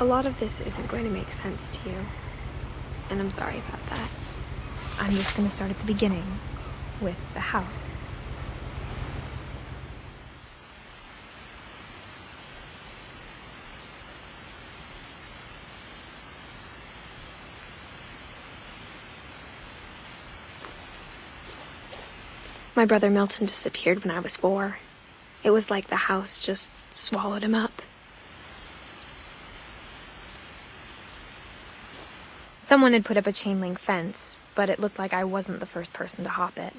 A lot of this isn't going to make sense to you, and I'm sorry about that. I'm just going to start at the beginning, with the house. My brother Milton disappeared when I was 4. It was like the house just swallowed him up. Someone had put up a chain link fence, but it looked like I wasn't the first person to hop it.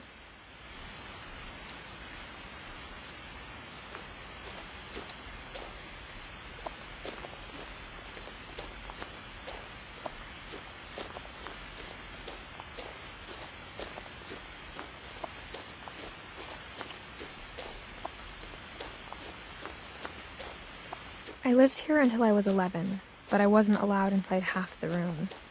I lived here until I was 11, but I wasn't allowed inside half the rooms.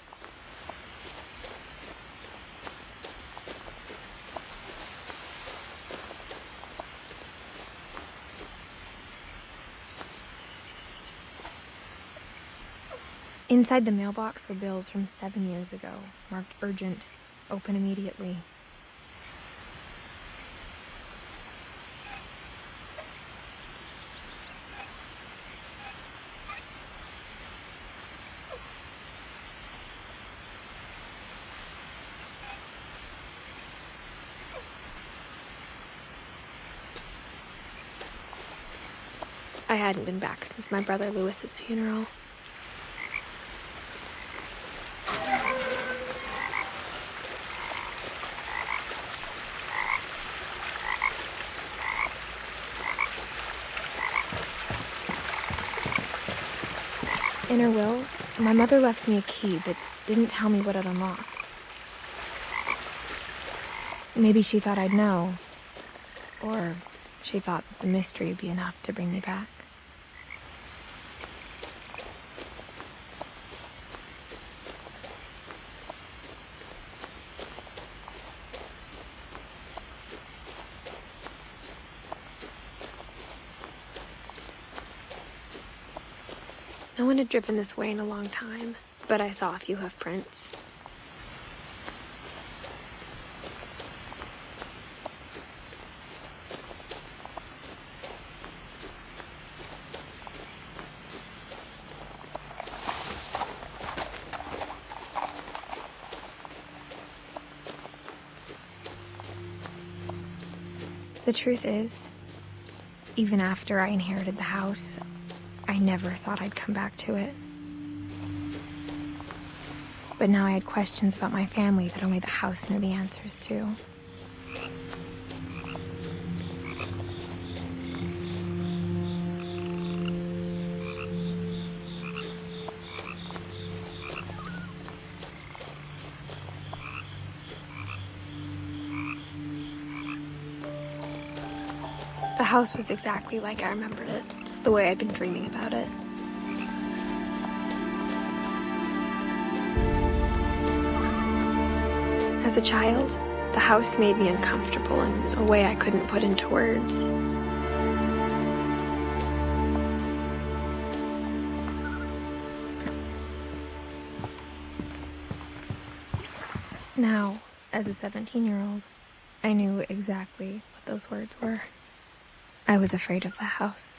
Inside the mailbox were bills from 7 years ago, marked urgent, open immediately. I hadn't been back since my brother Lewis's funeral. In her will, my mother left me a key but didn't tell me what it unlocked. Maybe she thought I'd know. Or she thought that the mystery would be enough to bring me back. No one had driven this way in a long time, but I saw a few hoof prints. The truth is, even after I inherited the house, I never thought I'd come back to it. But now I had questions about my family that only the house knew the answers to. The house was exactly like I remembered it, the way I'd been dreaming about it. As a child, the house made me uncomfortable in a way I couldn't put into words. Now, as a 17-year-old, I knew exactly what those words were. I was afraid of the house.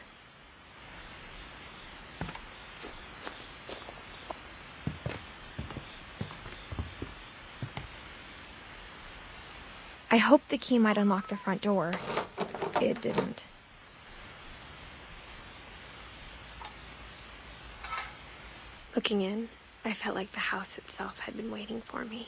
I hoped the key might unlock the front door. It didn't. Looking in, I felt like the house itself had been waiting for me.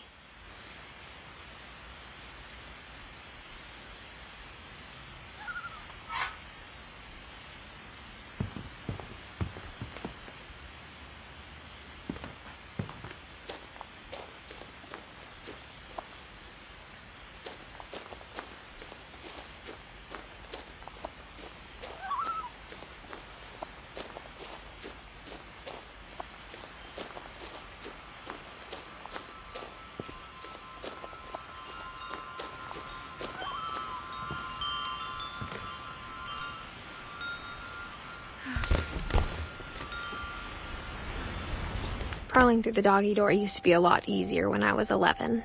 Crawling through the doggy door used to be a lot easier when I was 11.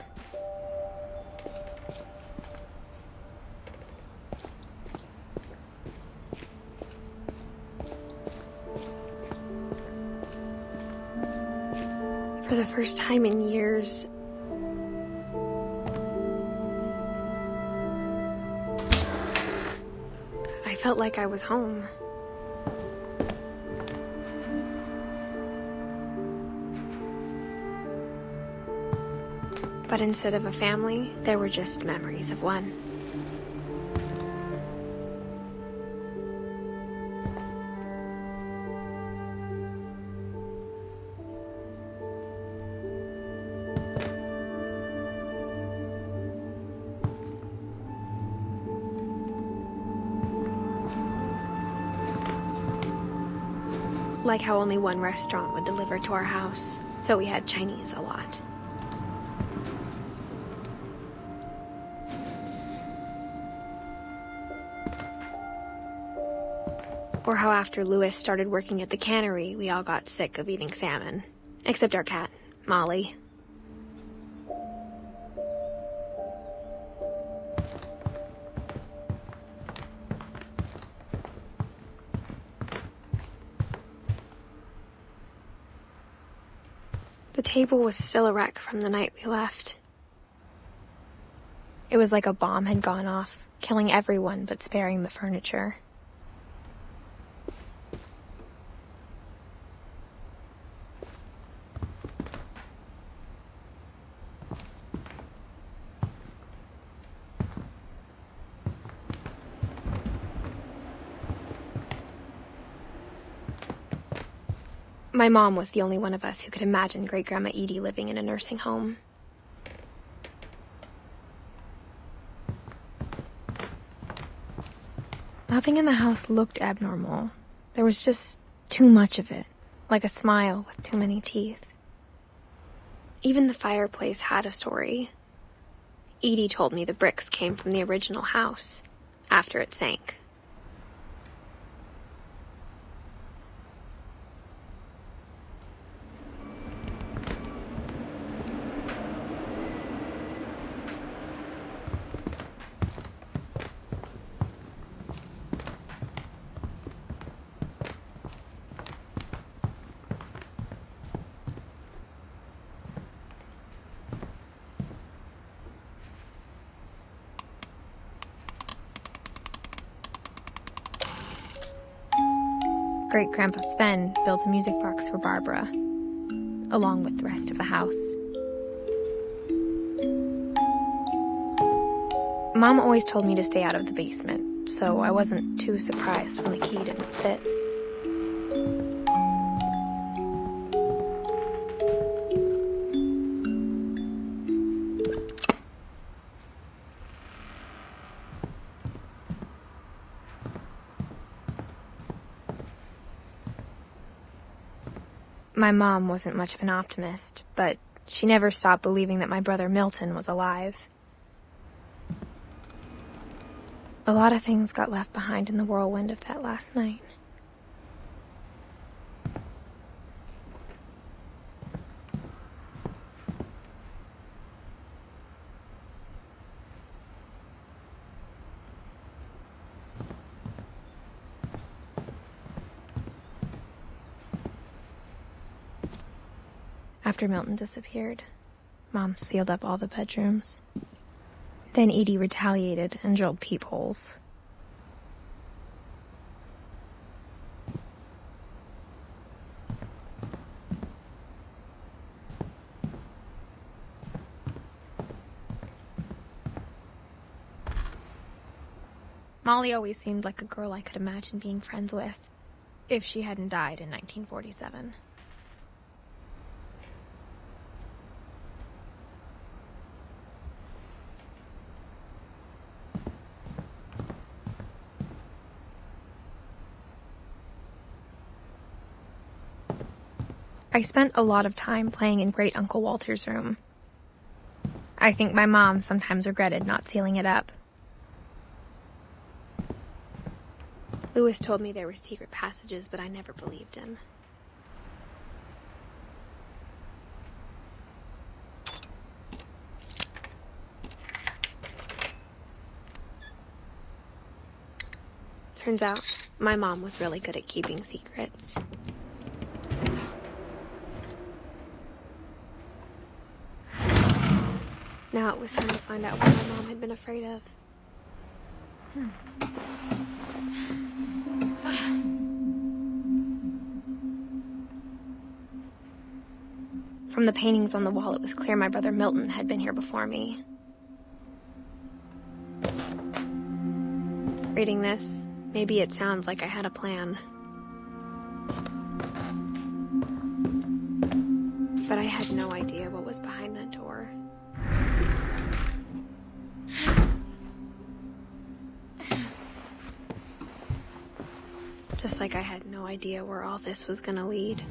For the first time in years, I felt like I was home. But instead of a family, there were just memories of one. Like how only one restaurant would deliver to our house, so we had Chinese a lot. Or how after Louis started working at the cannery, we all got sick of eating salmon. Except our cat, Molly. The table was still a wreck from the night we left. It was like a bomb had gone off, killing everyone but sparing the furniture. My mom was the only one of us who could imagine Great-Grandma Edie living in a nursing home. Nothing in the house looked abnormal. There was just too much of it, like a smile with too many teeth. Even the fireplace had a story. Edie told me the bricks came from the original house, after it sank. Great-Grandpa Sven built a music box for Barbara, along with the rest of the house. Mom always told me to stay out of the basement, so I wasn't too surprised when the key didn't fit. My mom wasn't much of an optimist, but she never stopped believing that my brother Milton was alive. A lot of things got left behind in the whirlwind of that last night. After Milton disappeared, Mom sealed up all the bedrooms. Then Edie retaliated and drilled peepholes. Molly always seemed like a girl I could imagine being friends with, if she hadn't died in 1947. I spent a lot of time playing in Great Uncle Walter's room. I think my mom sometimes regretted not sealing it up. Louis told me there were secret passages, but I never believed him. Turns out, my mom was really good at keeping secrets. Now it was time to find out what my mom had been afraid of. From the paintings on the wall, it was clear my brother Milton had been here before me. Reading this, maybe it sounds like I had a plan. But I had no idea what was behind that door. Just like I had no idea where all this was gonna lead.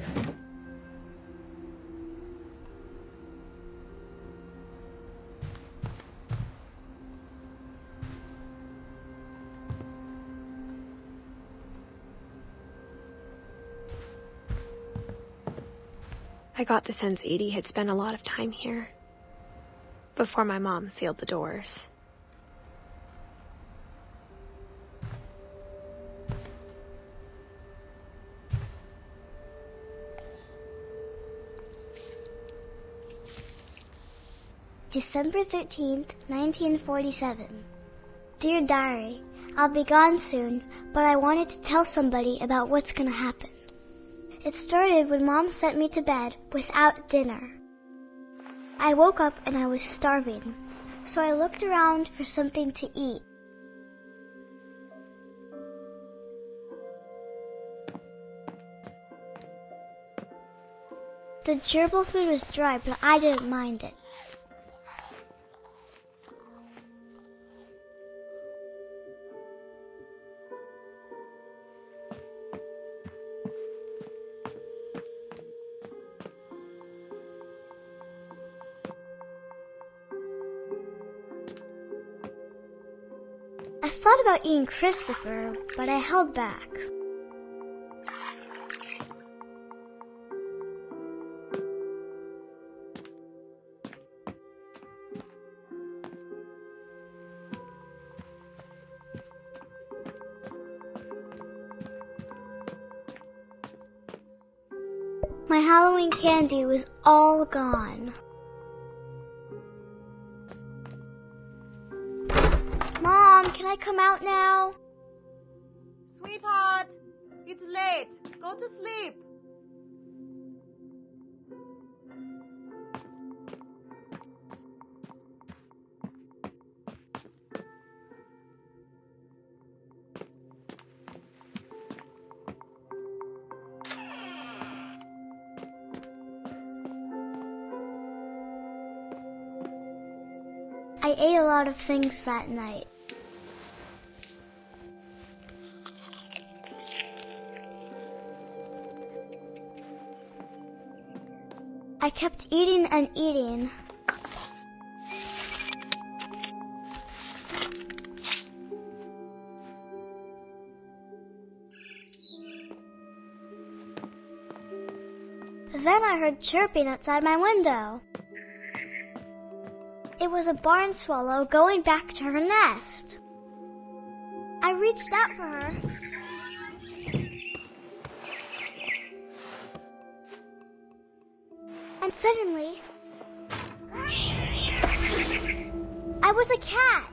I got the sense Edie had spent a lot of time here, before my mom sealed the doors. December 13th, 1947. Dear Diary, I'll be gone soon, but I wanted to tell somebody about what's gonna happen. It started when Mom sent me to bed without dinner. I woke up and I was starving, so I looked around for something to eat. The gerbil food was dry, but I didn't mind it. I thought about eating Christopher, but I held back. My Halloween candy was all gone. Mom, can I come out now? Sweetheart, it's late. Go to sleep. I ate a lot of things that night. I kept eating and eating. Then I heard chirping outside my window. It was a barn swallow going back to her nest. I reached out for her. And suddenly, I was a cat.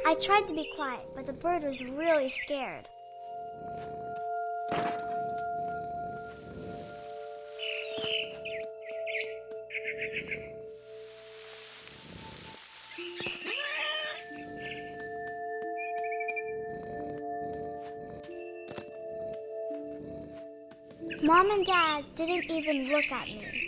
I tried to be quiet, but the bird was really scared. Mom and Dad didn't even look at me.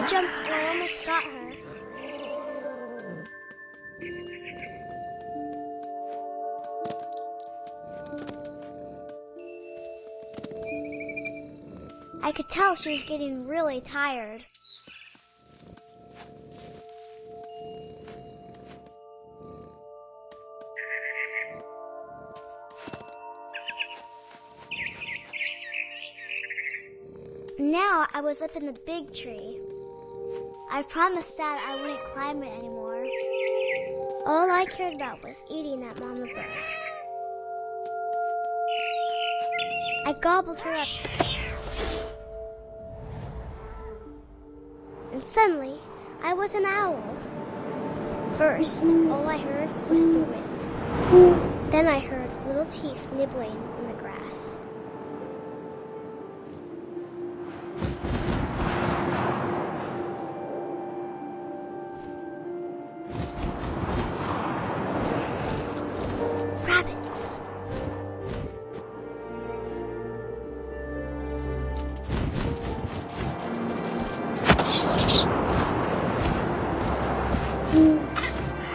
I jumped and I almost got her. I could tell she was getting really tired. Now I was up in the big tree. I promised Dad I wouldn't climb it anymore. All I cared about was eating that mama bird. I gobbled her up. And suddenly, I was an owl. First, all I heard was the wind. Then I heard little teeth nibbling in the grass. Rabbits.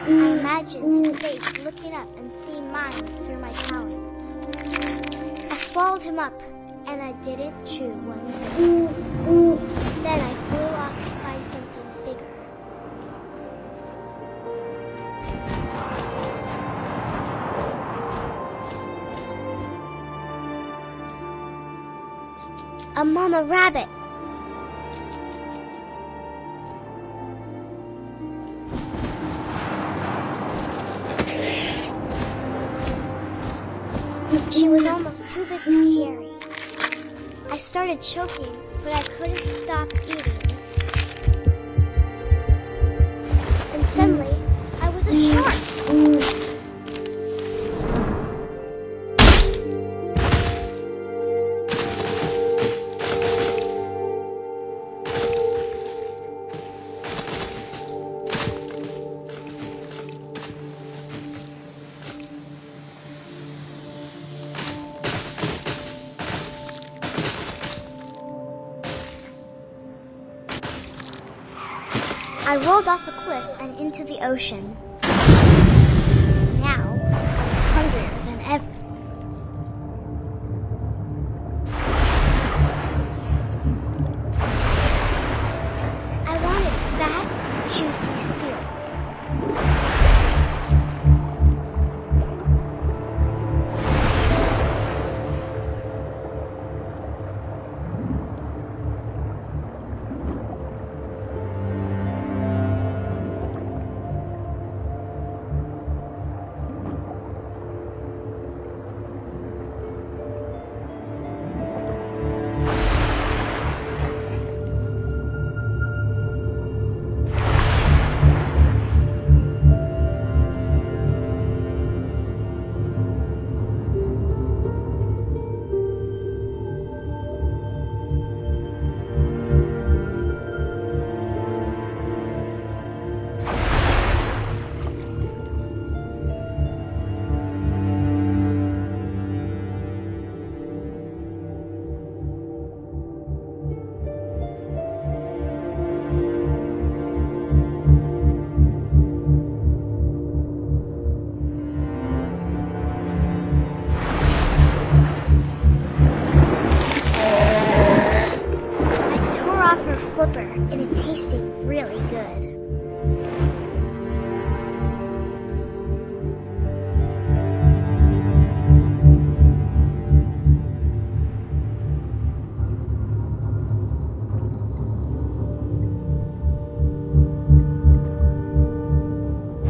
I imagined his face looking up and seeing mine through my talons. I swallowed him up, and I didn't chew one bit. Then I flew off to find something bigger. A mama rabbit. She was almost too big to carry. I started choking, but I couldn't stop eating. And suddenly, I was a shark. I rolled off a cliff and into the ocean. Now, I was hungrier than ever. I wanted fat, juicy seals. Flipper, and it tasted really good. I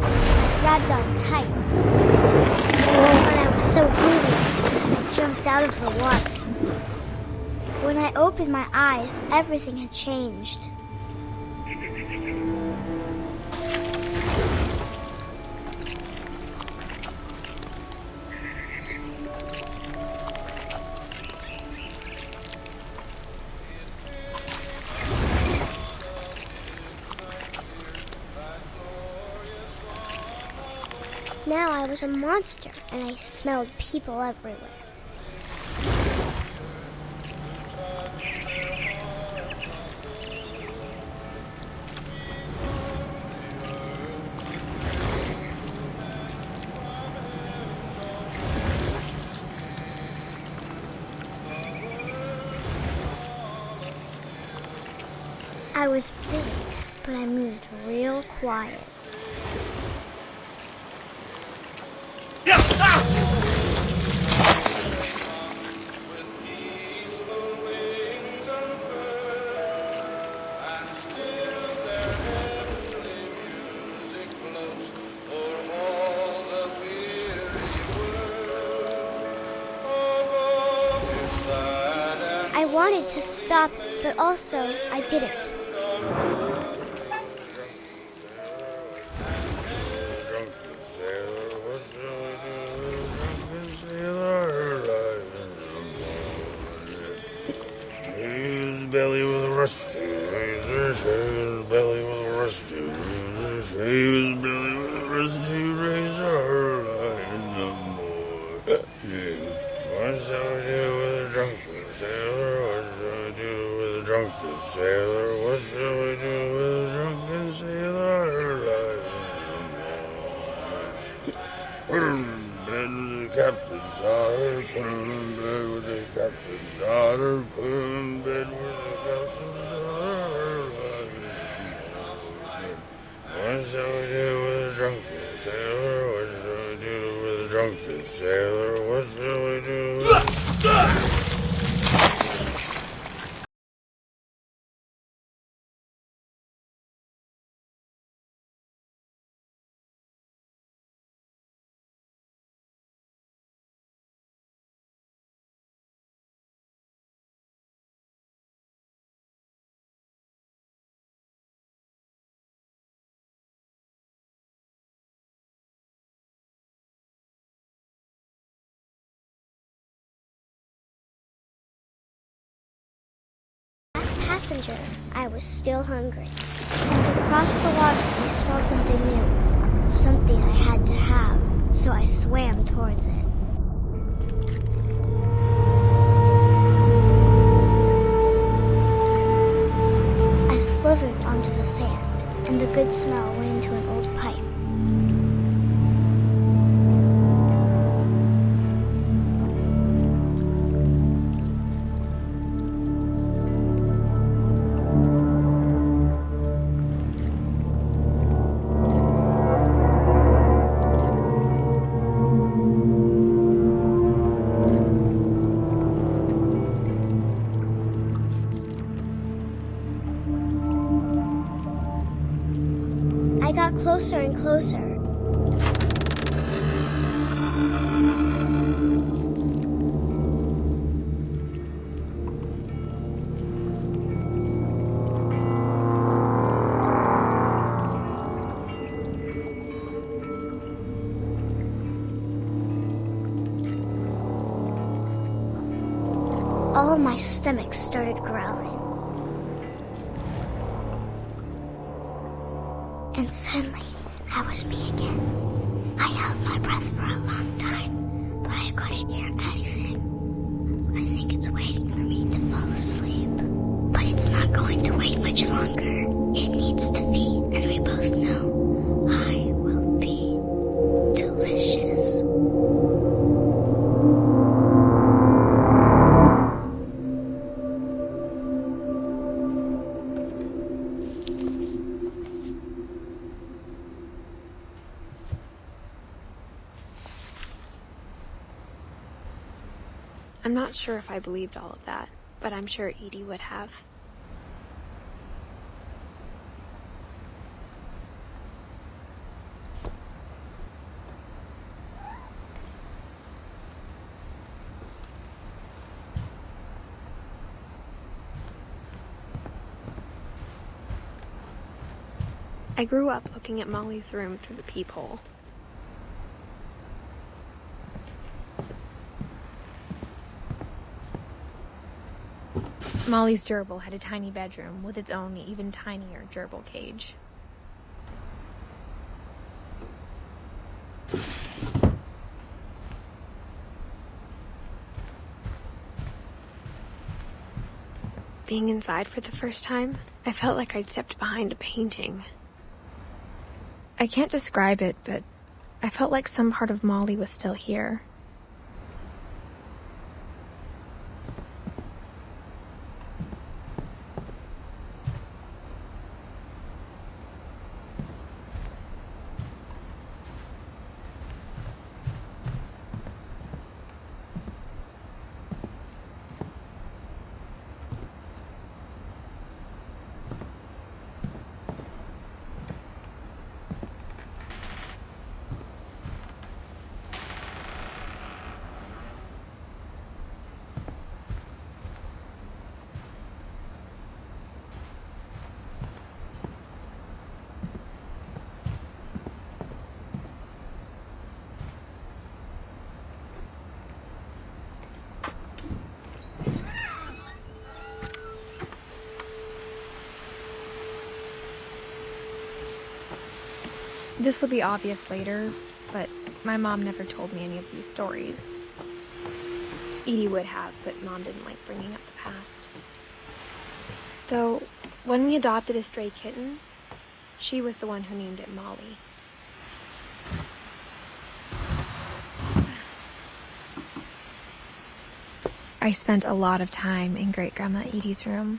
grabbed on tight. When I was so hungry, I jumped out of the water. When I opened my eyes, everything had changed. Now I was a monster, and I smelled people everywhere. I was big, but I moved real quiet. I wanted to stop, but also I didn't. His belly with a rusty razor, his belly with a rusty razor, his belly with a rusty razor, no more. What shall we do with a drunken sailor? What shall we do with a drunken sailor? What shall we do with a drunken sailor? Put him in bed with the captain's daughter, put him in bed with the captain's daughter, put him in bed with the captain's daughter. What shall we do with a drunken sailor? What shall we do with a drunken sailor? What shall we do with... As passenger, I was still hungry. And across the water, I smelled something new. Something I had to have, so I swam towards it. I slithered onto the sand, and the good smell went into an old pipe. I got closer and closer. All of my stomach started growling. And suddenly, I was me again. I held my breath for a long time, but I couldn't hear anything. I think it's waiting for me to fall asleep. But it's not going to wait much longer. It needs to feed, and we both know I will be delicious. I'm not sure if I believed all of that, but I'm sure Edie would have. I grew up looking at Molly's room through the peephole. Molly's gerbil had a tiny bedroom with its own even tinier gerbil cage. Being inside for the first time, I felt like I'd stepped behind a painting. I can't describe it, but I felt like some part of Molly was still here. This will be obvious later, but my mom never told me any of these stories. Edie would have, but Mom didn't like bringing up the past. Though, when we adopted a stray kitten, she was the one who named it Molly. I spent a lot of time in Great-Grandma Edie's room.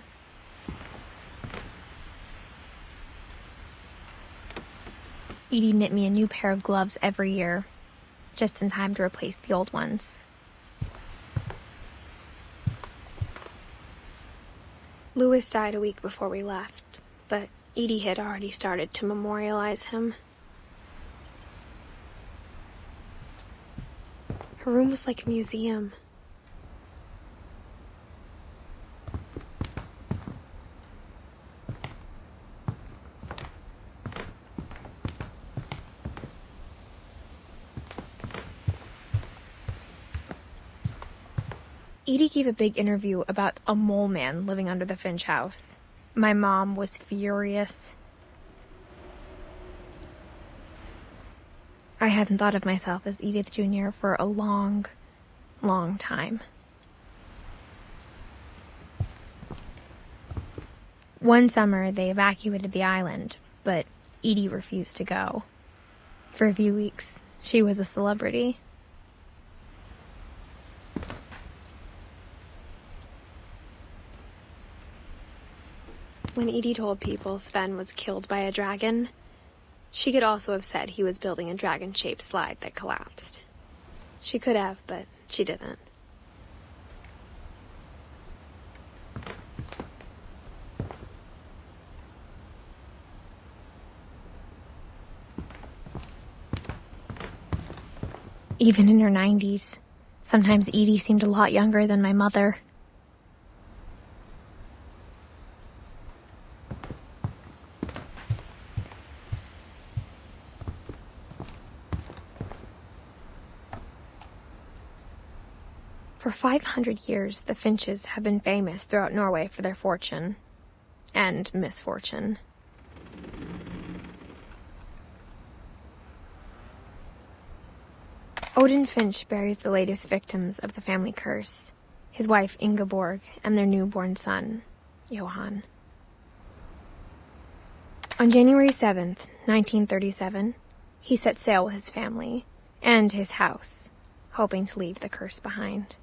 Edie knit me a new pair of gloves every year, just in time to replace the old ones. Louis died a week before we left, but Edie had already started to memorialize him. Her room was like a museum. Edie gave a big interview about a mole man living under the Finch house. My mom was furious. I hadn't thought of myself as Edith Jr. for a long, long time. One summer, they evacuated the island, but Edie refused to go. For a few weeks, she was a celebrity. When Edie told people Sven was killed by a dragon, she could also have said he was building a dragon-shaped slide that collapsed. She could have, but she didn't. Even in her 90s, sometimes Edie seemed a lot younger than my mother. For 500 years, the Finches have been famous throughout Norway for their fortune and misfortune. Odin Finch buries the latest victims of the family curse, his wife Ingeborg and their newborn son, Johan. On January 7th, 1937, he set sail with his family and his house, hoping to leave the curse behind.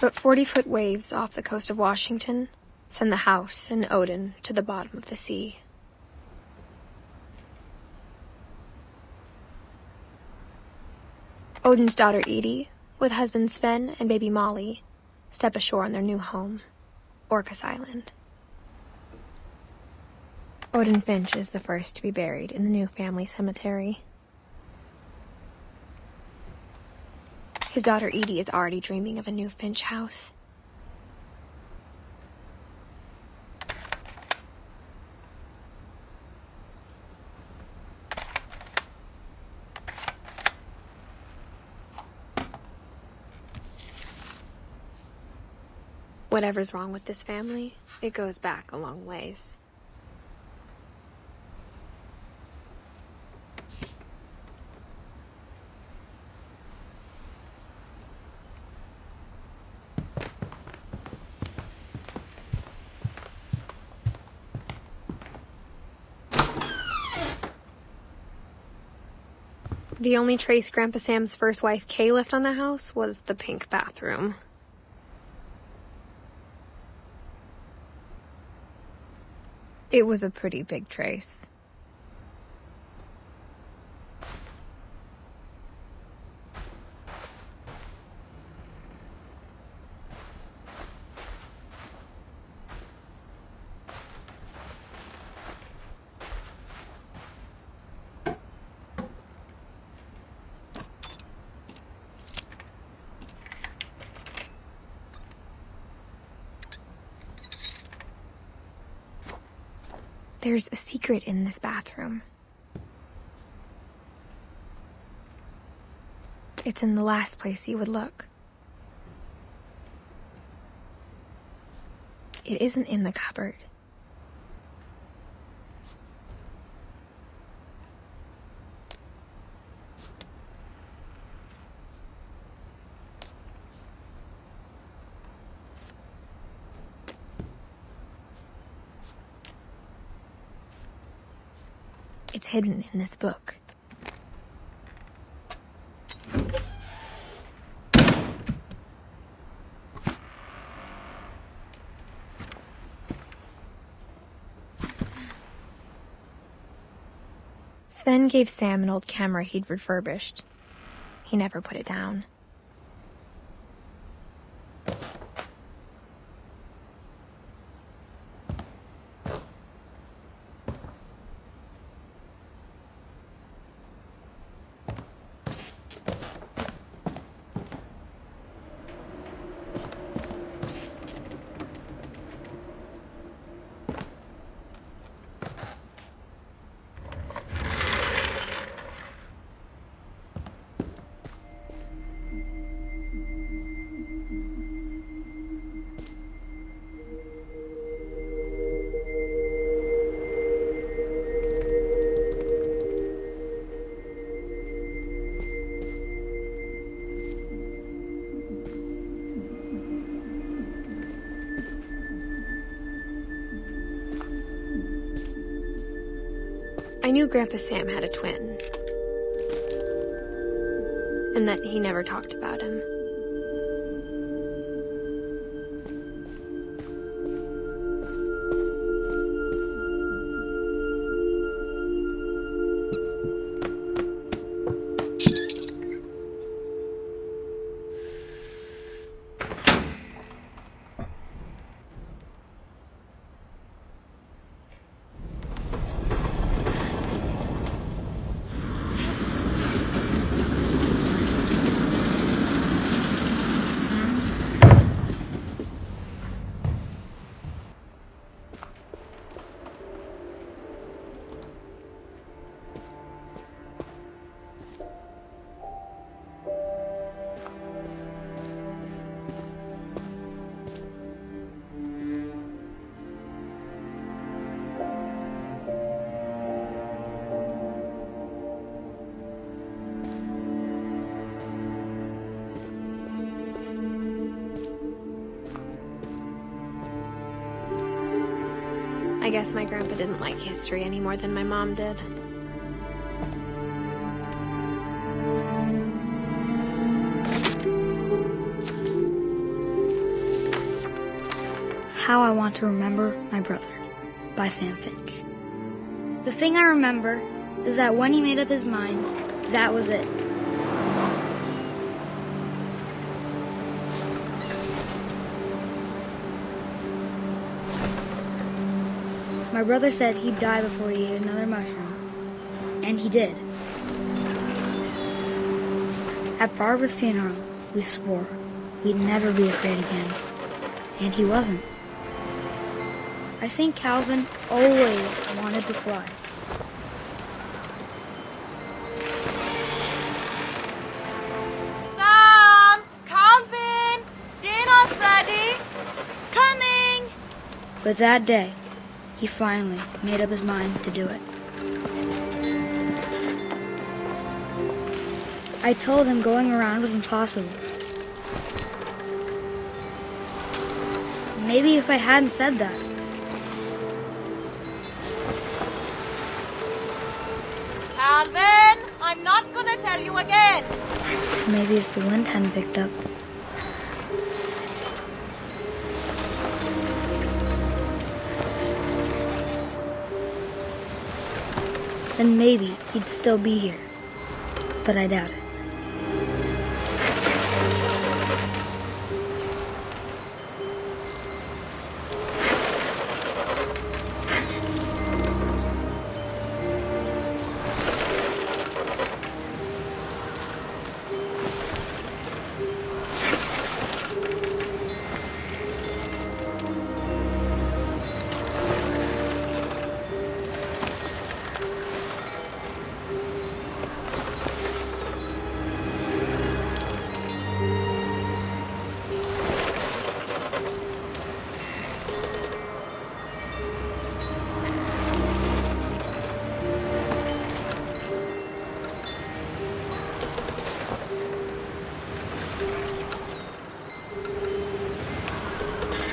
But 40-foot waves off the coast of Washington send the house and Odin to the bottom of the sea. Odin's daughter Edie, with husband Sven and baby Molly, step ashore on their new home, Orcas Island. Odin Finch is the first to be buried in the new family cemetery. His daughter Edie is already dreaming of a new Finch house. Whatever's wrong with this family, it goes back a long ways. The only trace Grandpa Sam's first wife, Kay, left on the house was the pink bathroom. It was a pretty big trace. There's a secret in this bathroom. It's in the last place you would look. It isn't in the cupboard. It's hidden in this book. Sven gave Sam an old camera he'd refurbished. He never put it down. I knew Grandpa Sam had a twin, and that he never talked about him. I guess my grandpa didn't like history any more than my mom did. How I Want to Remember My Brother by Sam Finch. The thing I remember is that when he made up his mind, that was it. My brother said he'd die before he ate another mushroom. And he did. At Barbara's funeral, we swore we'd never be afraid again. And he wasn't. I think Calvin always wanted to fly. Sam! Calvin! Dinner's ready! Coming! But that day, he finally made up his mind to do it. I told him going around was impossible. Maybe if I hadn't said that. Calvin! I'm not gonna tell you again! Maybe if the wind hadn't picked up. Then maybe he'd still be here. But I doubt it.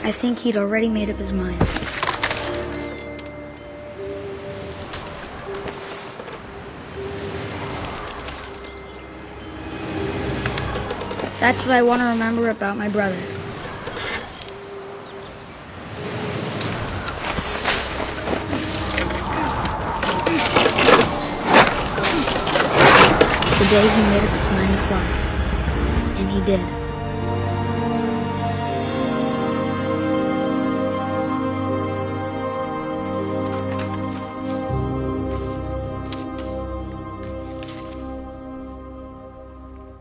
I think he'd already made up his mind. That's what I want to remember about my brother. The day he made up his mind to fly. And he did.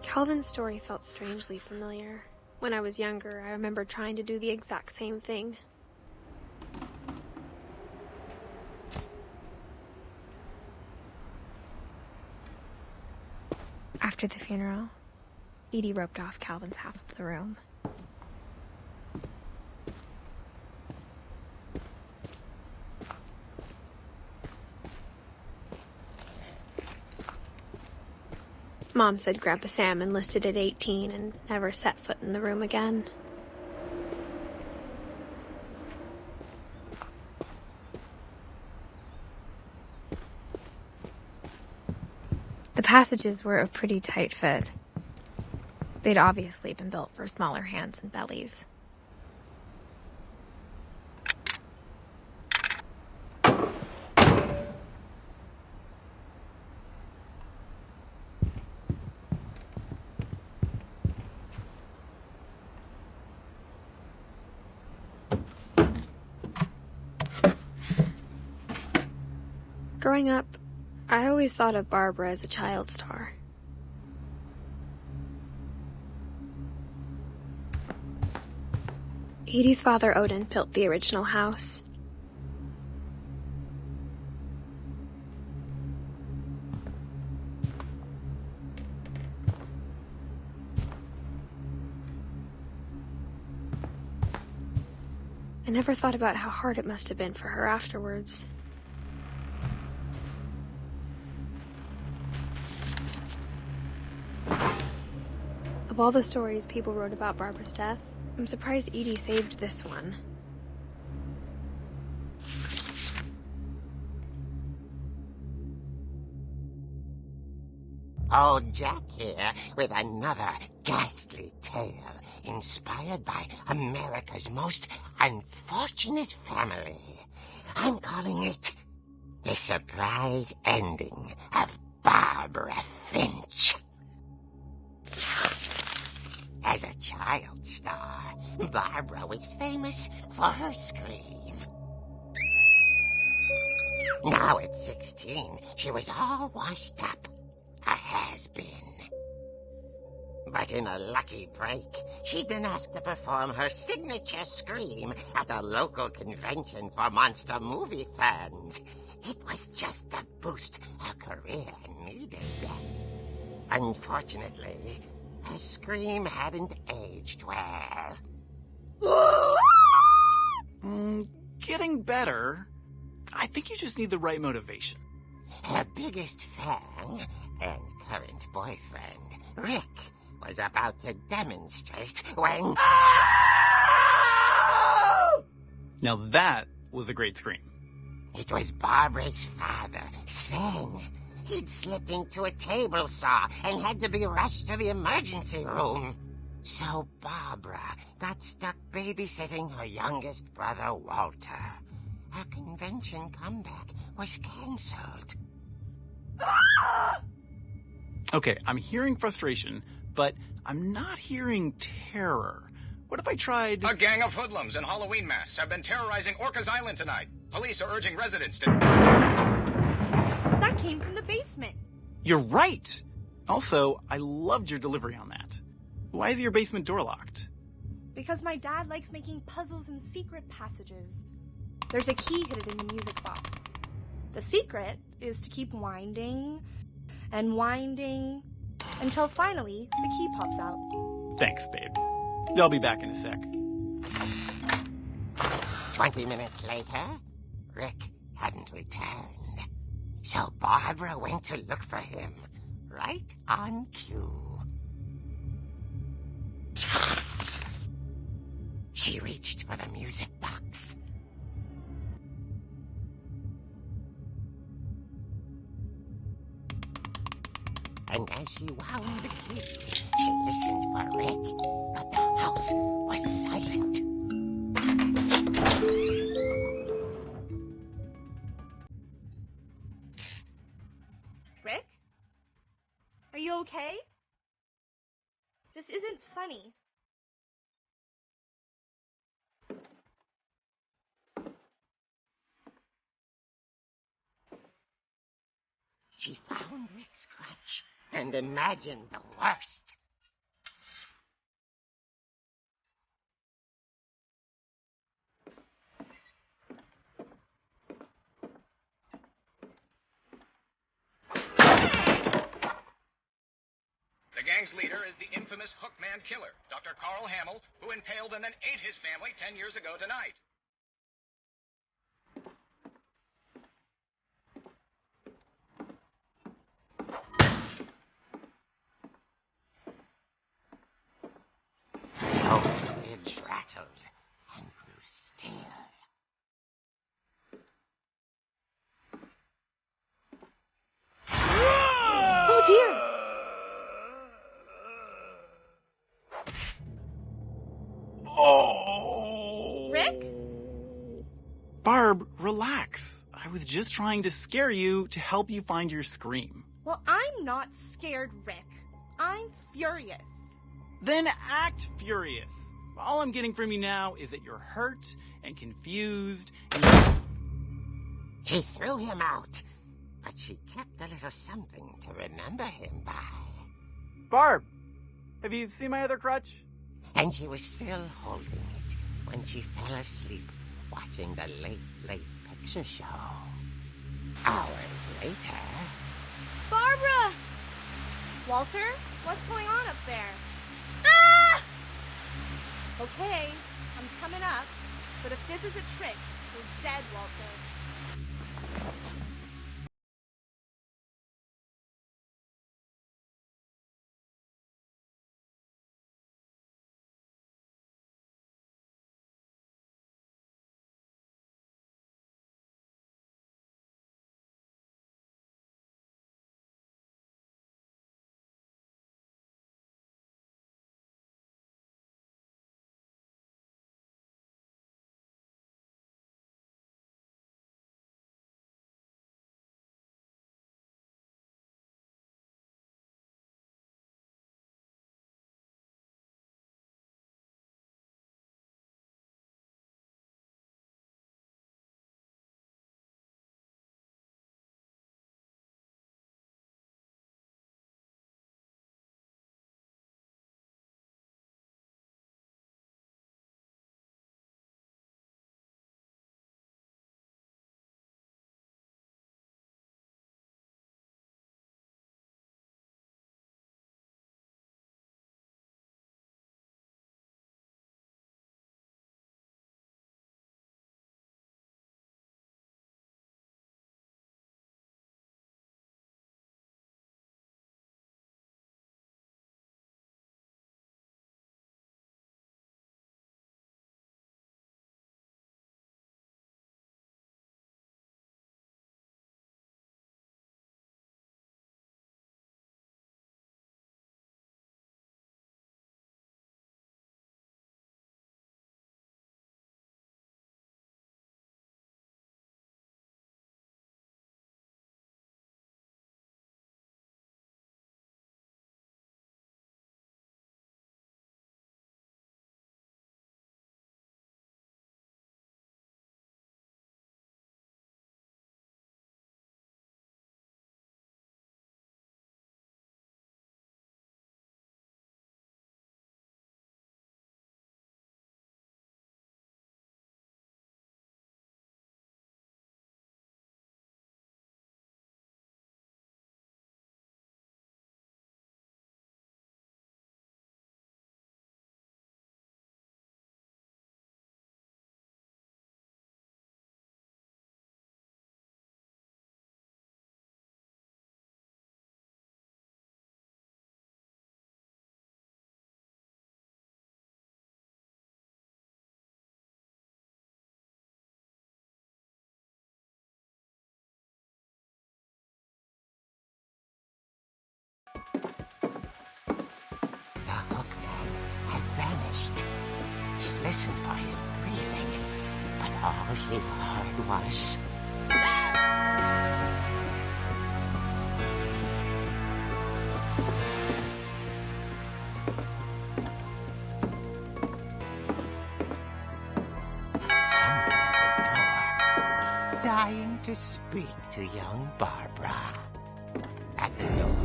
Calvin's story felt strangely familiar. When I was younger, I remember trying to do the exact same thing. After the funeral, Edie roped off Calvin's half of the room. Mom said Grandpa Sam enlisted at 18 and never set foot in the room again. The passages were a pretty tight fit. They'd obviously been built for smaller hands and bellies. Growing up, I always thought of Barbara as a child star. Edie's father, Odin, built the original house. I never thought about how hard it must have been for her afterwards. Of all the stories people wrote about Barbara's death, I'm surprised Edie saved this one. Old Jack here with another ghastly tale inspired by America's most unfortunate family. I'm calling it The Surprise Ending of Barbara Finch. As a child star, Barbara was famous for her scream. Now at 16, she was all washed up. A has-been. But in a lucky break, she'd been asked to perform her signature scream at a local convention for monster movie fans. It was just the boost her career needed. Unfortunately, her scream hadn't aged well. Getting better. I think you just need the right motivation. Her biggest fan and current boyfriend, Rick, was about to demonstrate when... Now that was a great scream. It was Barbara's father, Sven. He'd slipped into a table saw and had to be rushed to the emergency room. So Barbara got stuck babysitting her youngest brother, Walter. Her convention comeback was cancelled. Okay, I'm hearing frustration, but I'm not hearing terror. What if I tried... A gang of hoodlums in Halloween masks have been terrorizing Orcas Island tonight. Police are urging residents to... That came from the basement. You're right! Also, I loved your delivery on that. Why is your basement door locked? Because my dad likes making puzzles and secret passages. There's a key hidden in the music box. The secret is to keep winding and winding until finally the key pops out. Thanks, babe. I'll be back in a sec. 20 minutes later, Rick hadn't returned. So Barbara went to look for him, right on cue. She reached for the music box. And as she wound the key, she listened for Rick, but the house was silent. Rick? Are you okay? This isn't funny. She found Rick's crutch and imagined the worst. The gang's leader is the infamous Hookman killer, Dr. Carl Hamill, who impaled and then ate his family 10 years ago tonight. The old fridge rattled and grew still. Oh dear! Rick? Barb, relax. I was just trying to scare you to help you find your scream. Well, I'm not scared, Rick. I'm furious. Then act furious. All I'm getting from you now is that you're hurt and confused and... She threw him out, but she kept a little something to remember him by. Barb, have you seen my other crutch? And she was still holding it when she fell asleep watching the late picture show. Hours later... Barbara! Walter, what's going on up there? Ah! Okay, I'm coming up, but if this is a trick, you're dead, Walter. astonished. She listened for his breathing, but all she heard was... Someone at the door was dying to speak to young Barbara. At the door,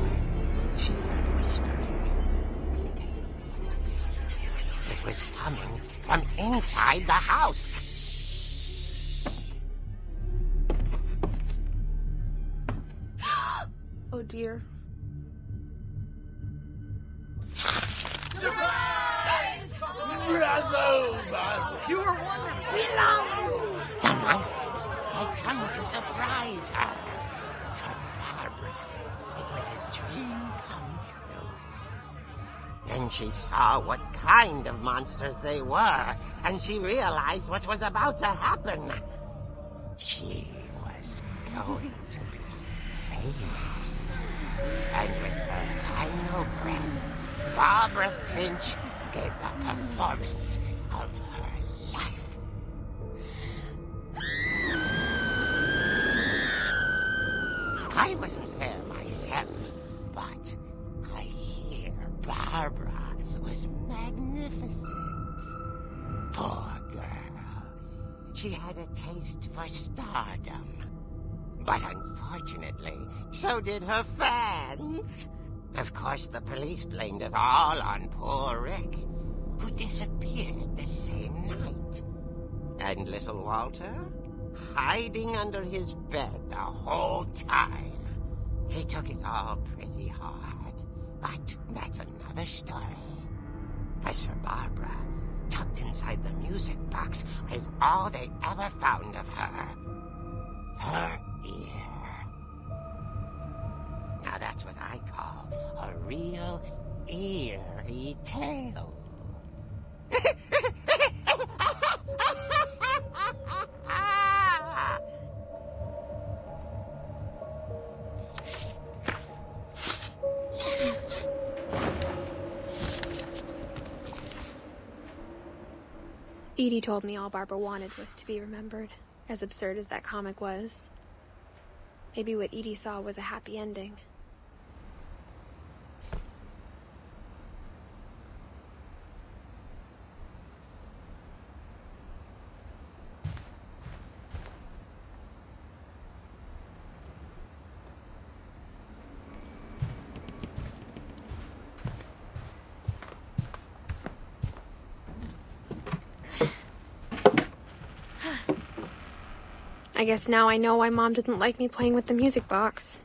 she heard whispering. It was coming from inside the house. Oh dear. Bravo, Barbara! You're wonderful! We love you! The monsters had come to surprise her. For Barbara, it was a dream come true. Then she saw what kind of monsters they were, and she realized what was about to happen. She was going to be famous. And with her final breath, Barbara Finch gave the performance of her life. I wasn't there myself, but I hear Barbara was magnificent. Poor girl. She had a taste for stardom. But unfortunately, so did her fans. Of course, the police blamed it all on poor Rick, who disappeared the same night. And little Walter, hiding under his bed the whole time. He took it all pretty hard, but that's another story. As for Barbara, tucked inside the music box is all they ever found of her. Her ear. Now that's what I call a real eerie tale. Edie told me all Barbara wanted was to be remembered, as absurd as that comic was. Maybe what Edie saw was a happy ending. I guess now I know why Mom didn't like me playing with the music box.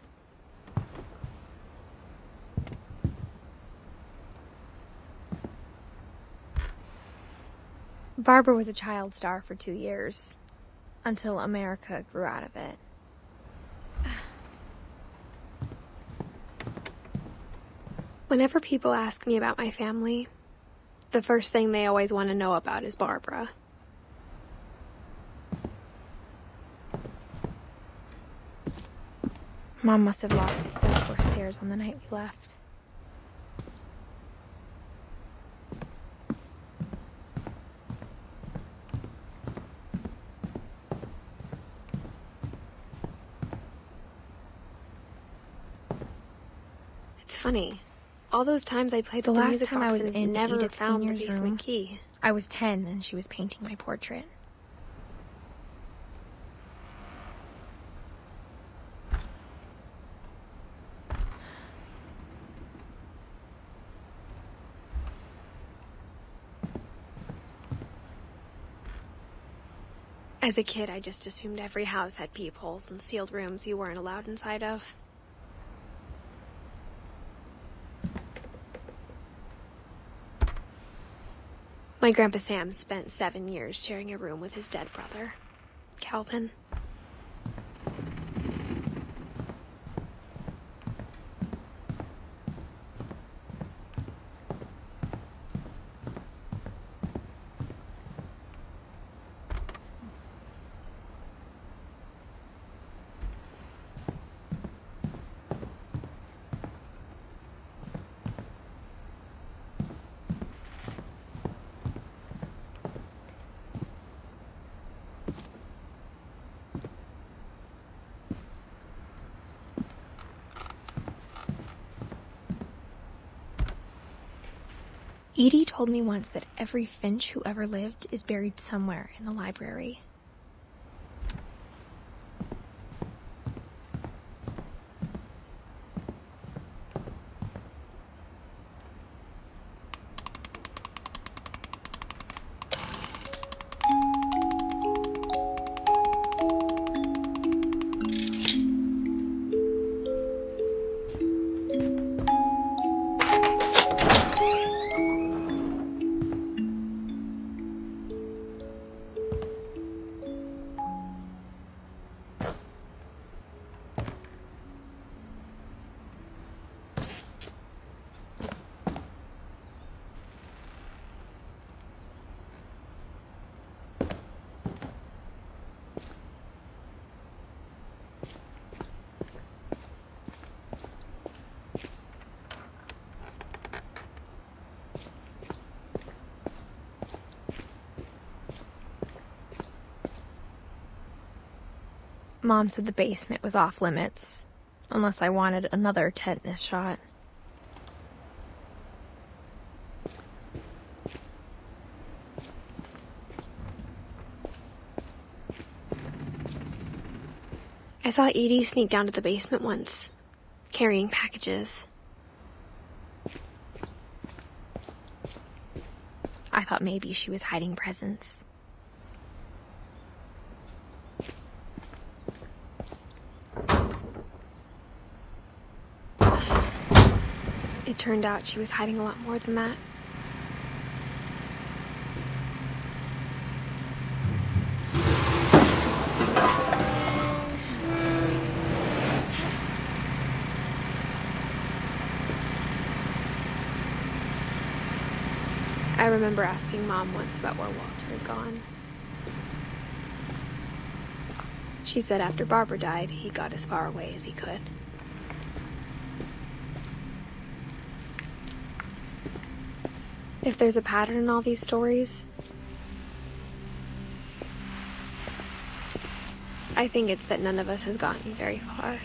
Barbara was a child star for 2 years, until America grew out of it. Whenever people ask me about my family, the first thing they always want to know about is Barbara. Mom must have locked the third floor stairs on the night we left. It's funny. All those times I played the music box, I was in never Edith's found the basement key. I was 10 and she was painting my portrait. As a kid, I just assumed every house had peepholes and sealed rooms you weren't allowed inside of. My Grandpa Sam spent 7 years sharing a room with his dead brother, Calvin. Edie told me once that every Finch who ever lived is buried somewhere in the library. Mom said the basement was off limits, unless I wanted another tetanus shot. I saw Edie sneak down to the basement once, carrying packages. I thought maybe she was hiding presents. It turned out she was hiding a lot more than that. I remember asking Mom once about where Walter had gone. She said after Barbara died, he got as far away as he could. If there's a pattern in all these stories, I think it's that none of us has gotten very far.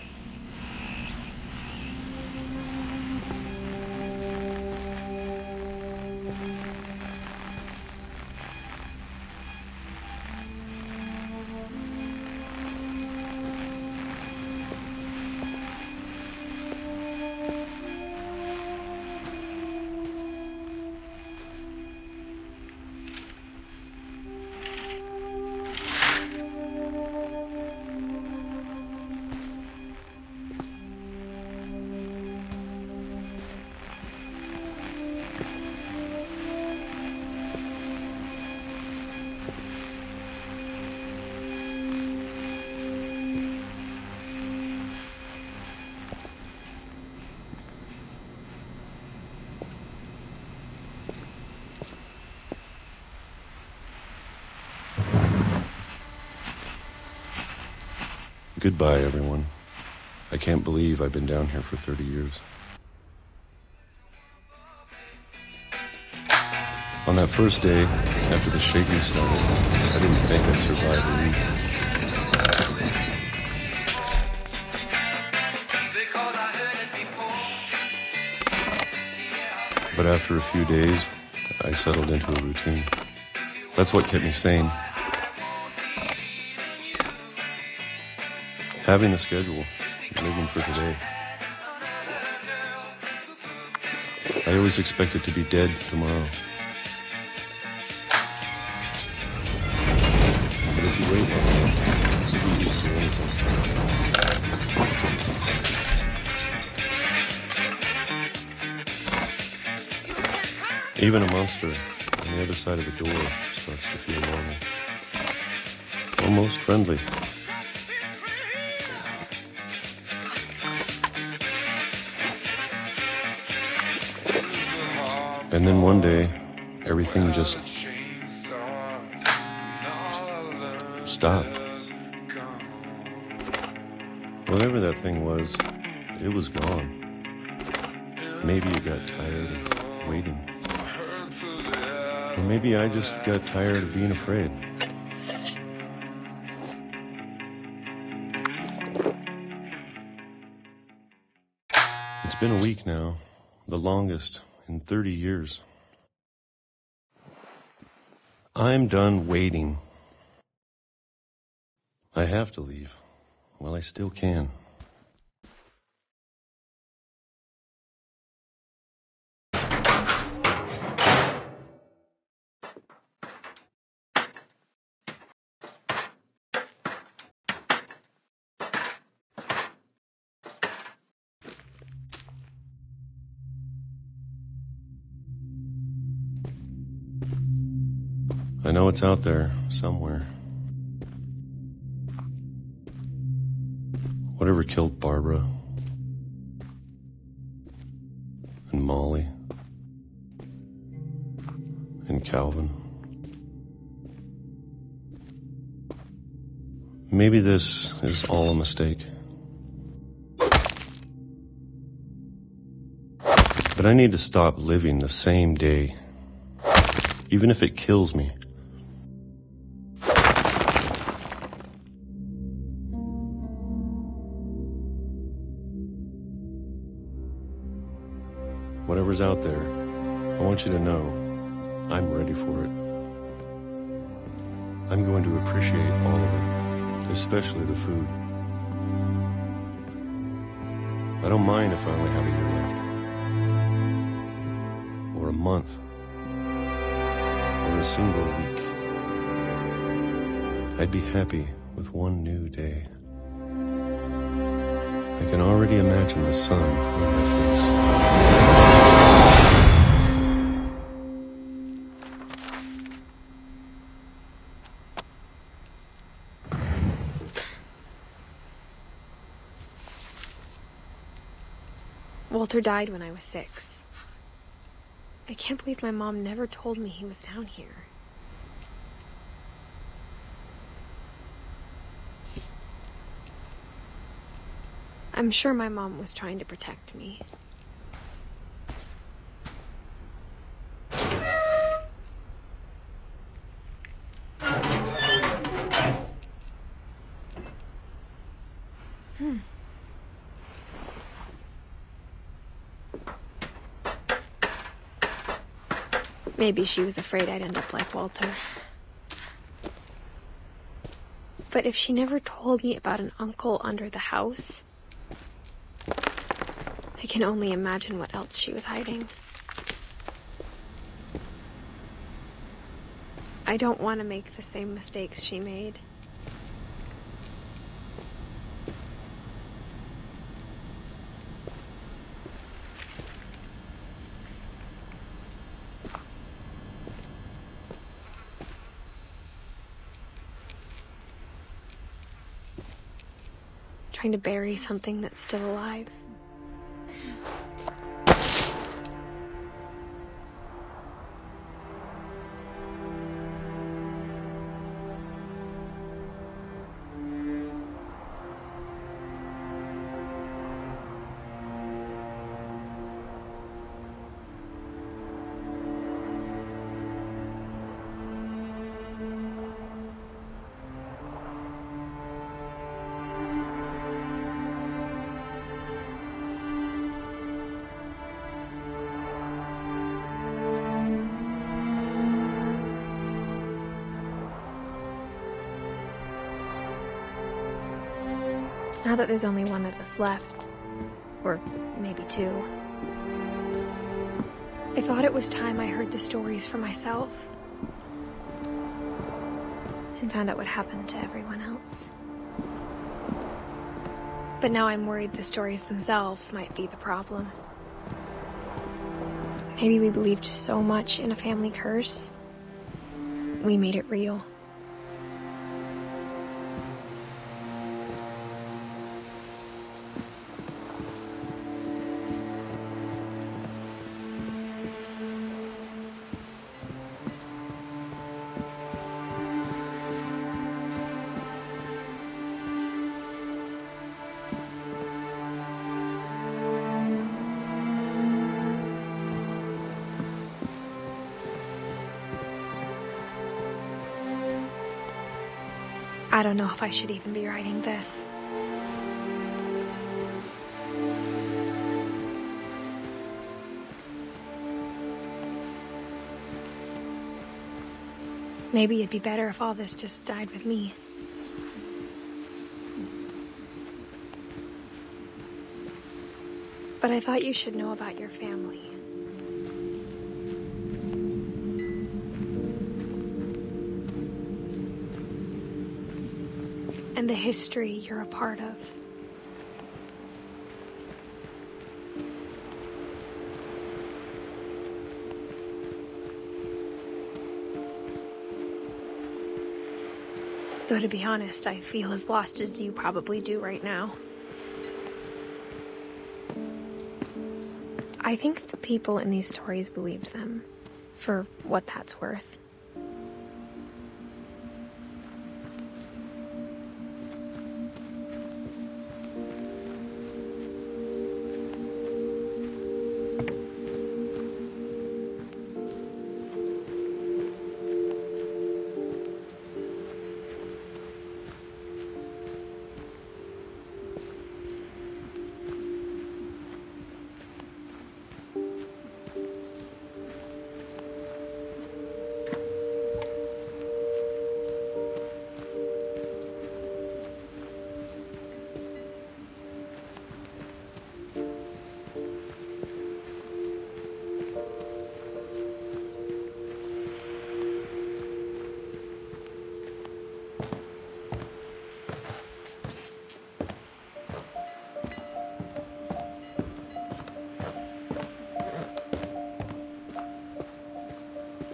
Goodbye, everyone. I can't believe I've been down here for 30 years. On that first day, after the shaking started, I didn't think I'd survive a week. But after a few days, I settled into a routine. That's what kept me sane. Having a schedule, living for today. I always expected to be dead tomorrow. But if you wait long enough, you get used to anything. Even a monster on the other side of the door starts to feel normal. Almost friendly. And then one day, everything just stopped. Whatever that thing was, it was gone. Maybe you got tired of waiting. Or maybe I just got tired of being afraid. It's been a week now, the longest in 30 years. I'm done waiting. I have to leave. Well, I still can. I know it's out there somewhere. Whatever killed Barbara and Molly and Calvin. Maybe this is all a mistake. But I need to stop living the same day, even if it kills me. Whatever's out there, I want you to know I'm ready for it. I'm going to appreciate all of it, especially the food. I don't mind if I only have a year left. Or a month. Or a single week. I'd be happy with one new day. I can already imagine the sun on my face. Walter died when I was 6. I can't believe my mom never told me he was down here. I'm sure my mom was trying to protect me. Maybe she was afraid I'd end up like Walter. But if she never told me about an uncle under the house, I can only imagine what else she was hiding. I don't want to make the same mistakes she made. Trying to bury something that's still alive. Now that there's only one of us left, or maybe 2, I thought it was time I heard the stories for myself and found out what happened to everyone else. But now I'm worried the stories themselves might be the problem. Maybe we believed so much in a family curse, we made it real. I don't know if I should even be writing this. Maybe it'd be better if all this just died with me. But I thought you should know about your family. And the history you're a part of. Though to be honest, I feel as lost as you probably do right now. I think the people in these stories believed them, for what that's worth.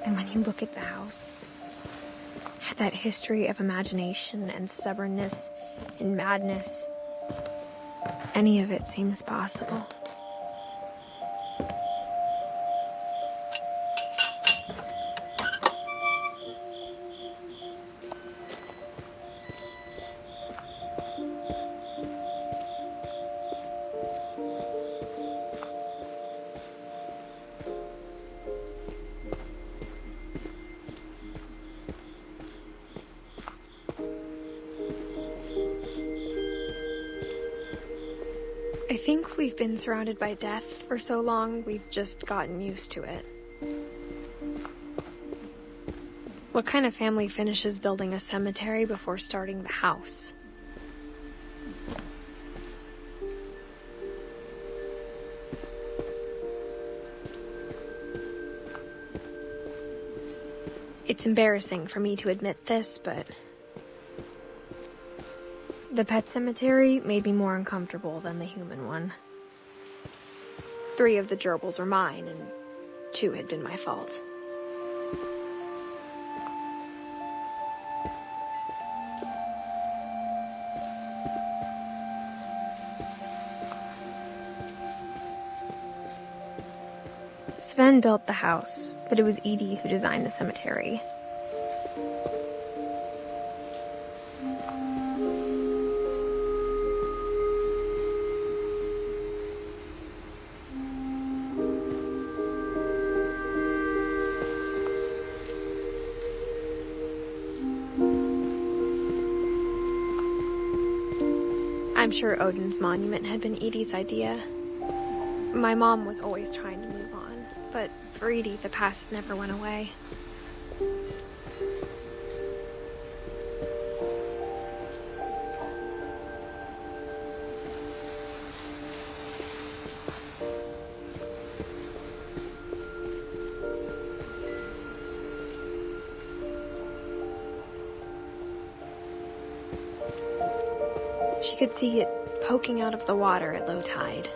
And when you look at the house, that history of imagination and stubbornness and madness, any of it seems possible. I think we've been surrounded by death for so long, we've just gotten used to it. What kind of family finishes building a cemetery before starting the house? It's embarrassing for me to admit this, but the pet cemetery made me more uncomfortable than the human one. 3 of the gerbils were mine, and 2 had been my fault. Sven built the house, but it was Edie who designed the cemetery. I'm sure Odin's monument had been Edie's idea. My mom was always trying to move on, but for Edie, the past never went away. She could see it poking out of the water at low tide.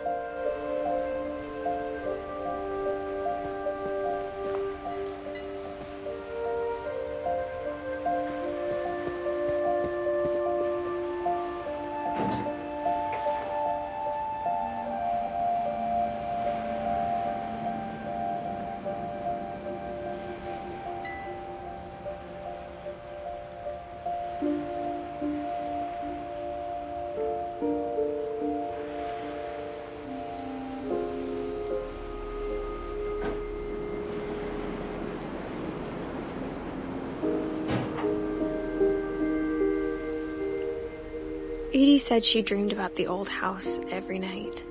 Edie said she dreamed about the old house every night.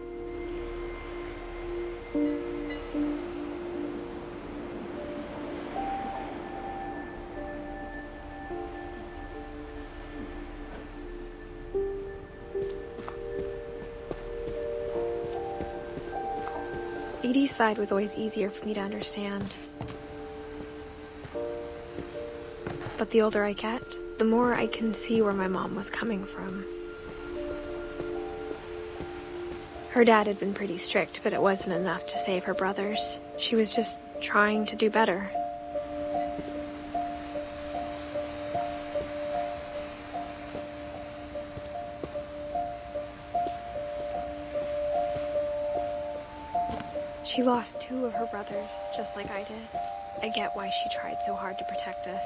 Edie's side was always easier for me to understand. But the older I get, the more I can see where my mom was coming from. Her dad had been pretty strict, but it wasn't enough to save her brothers. She was just trying to do better. She lost 2 of her brothers, just like I did. I get why she tried so hard to protect us.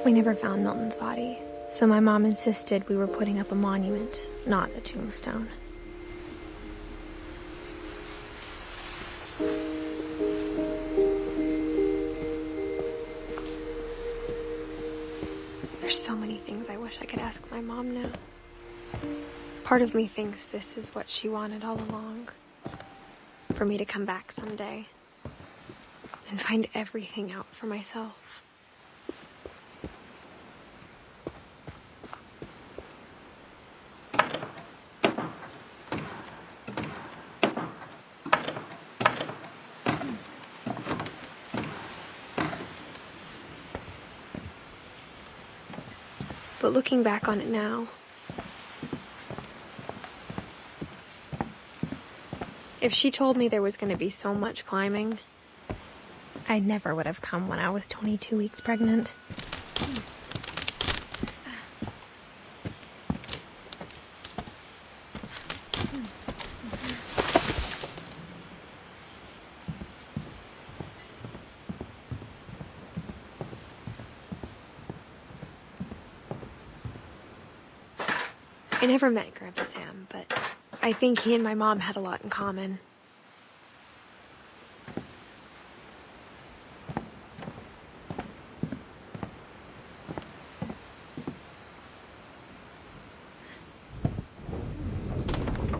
We never found Milton's body, so my mom insisted we were putting up a monument, not a tombstone. There's so many things I wish I could ask my mom now. Part of me thinks this is what she wanted all along. For me to come back someday and find everything out for myself. But looking back on it now, if she told me there was going to be so much climbing, I never would have come when I was 22 weeks pregnant. I never met Grandpa Sam, but I think he and my mom had a lot in common.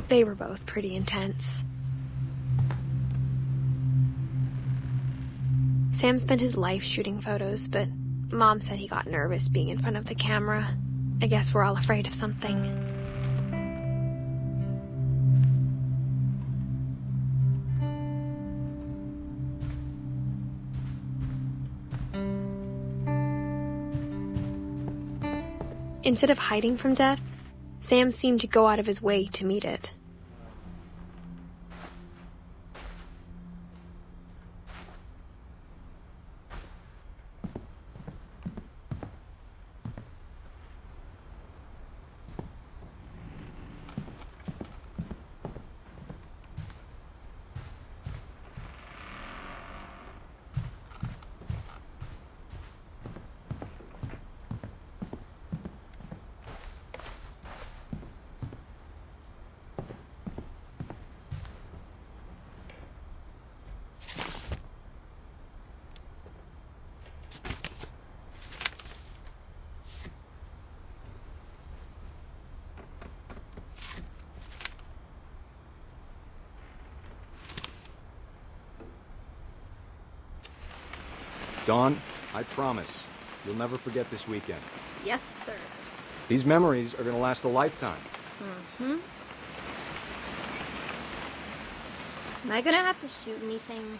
They were both pretty intense. Sam spent his life shooting photos, but Mom said he got nervous being in front of the camera. I guess we're all afraid of something. Instead of hiding from death, Sam seemed to go out of his way to meet it. Dawn, I promise, you'll never forget this weekend. Yes, sir. These memories are gonna last a lifetime. Mm-hmm. Am I gonna have to shoot anything?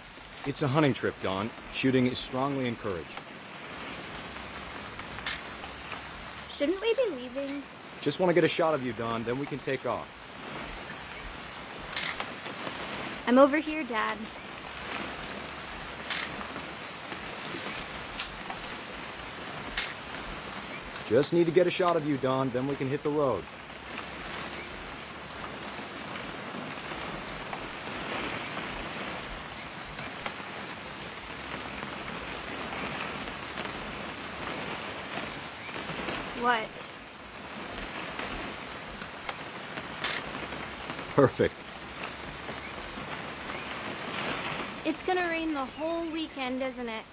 It's a hunting trip, Dawn. Shooting is strongly encouraged. Shouldn't we be leaving? Just want to get a shot of you, Dawn, then we can take off. I'm over here, Dad. Just need to get a shot of you, Dawn, then we can hit the road. What? Perfect. It's gonna rain the whole weekend, isn't it?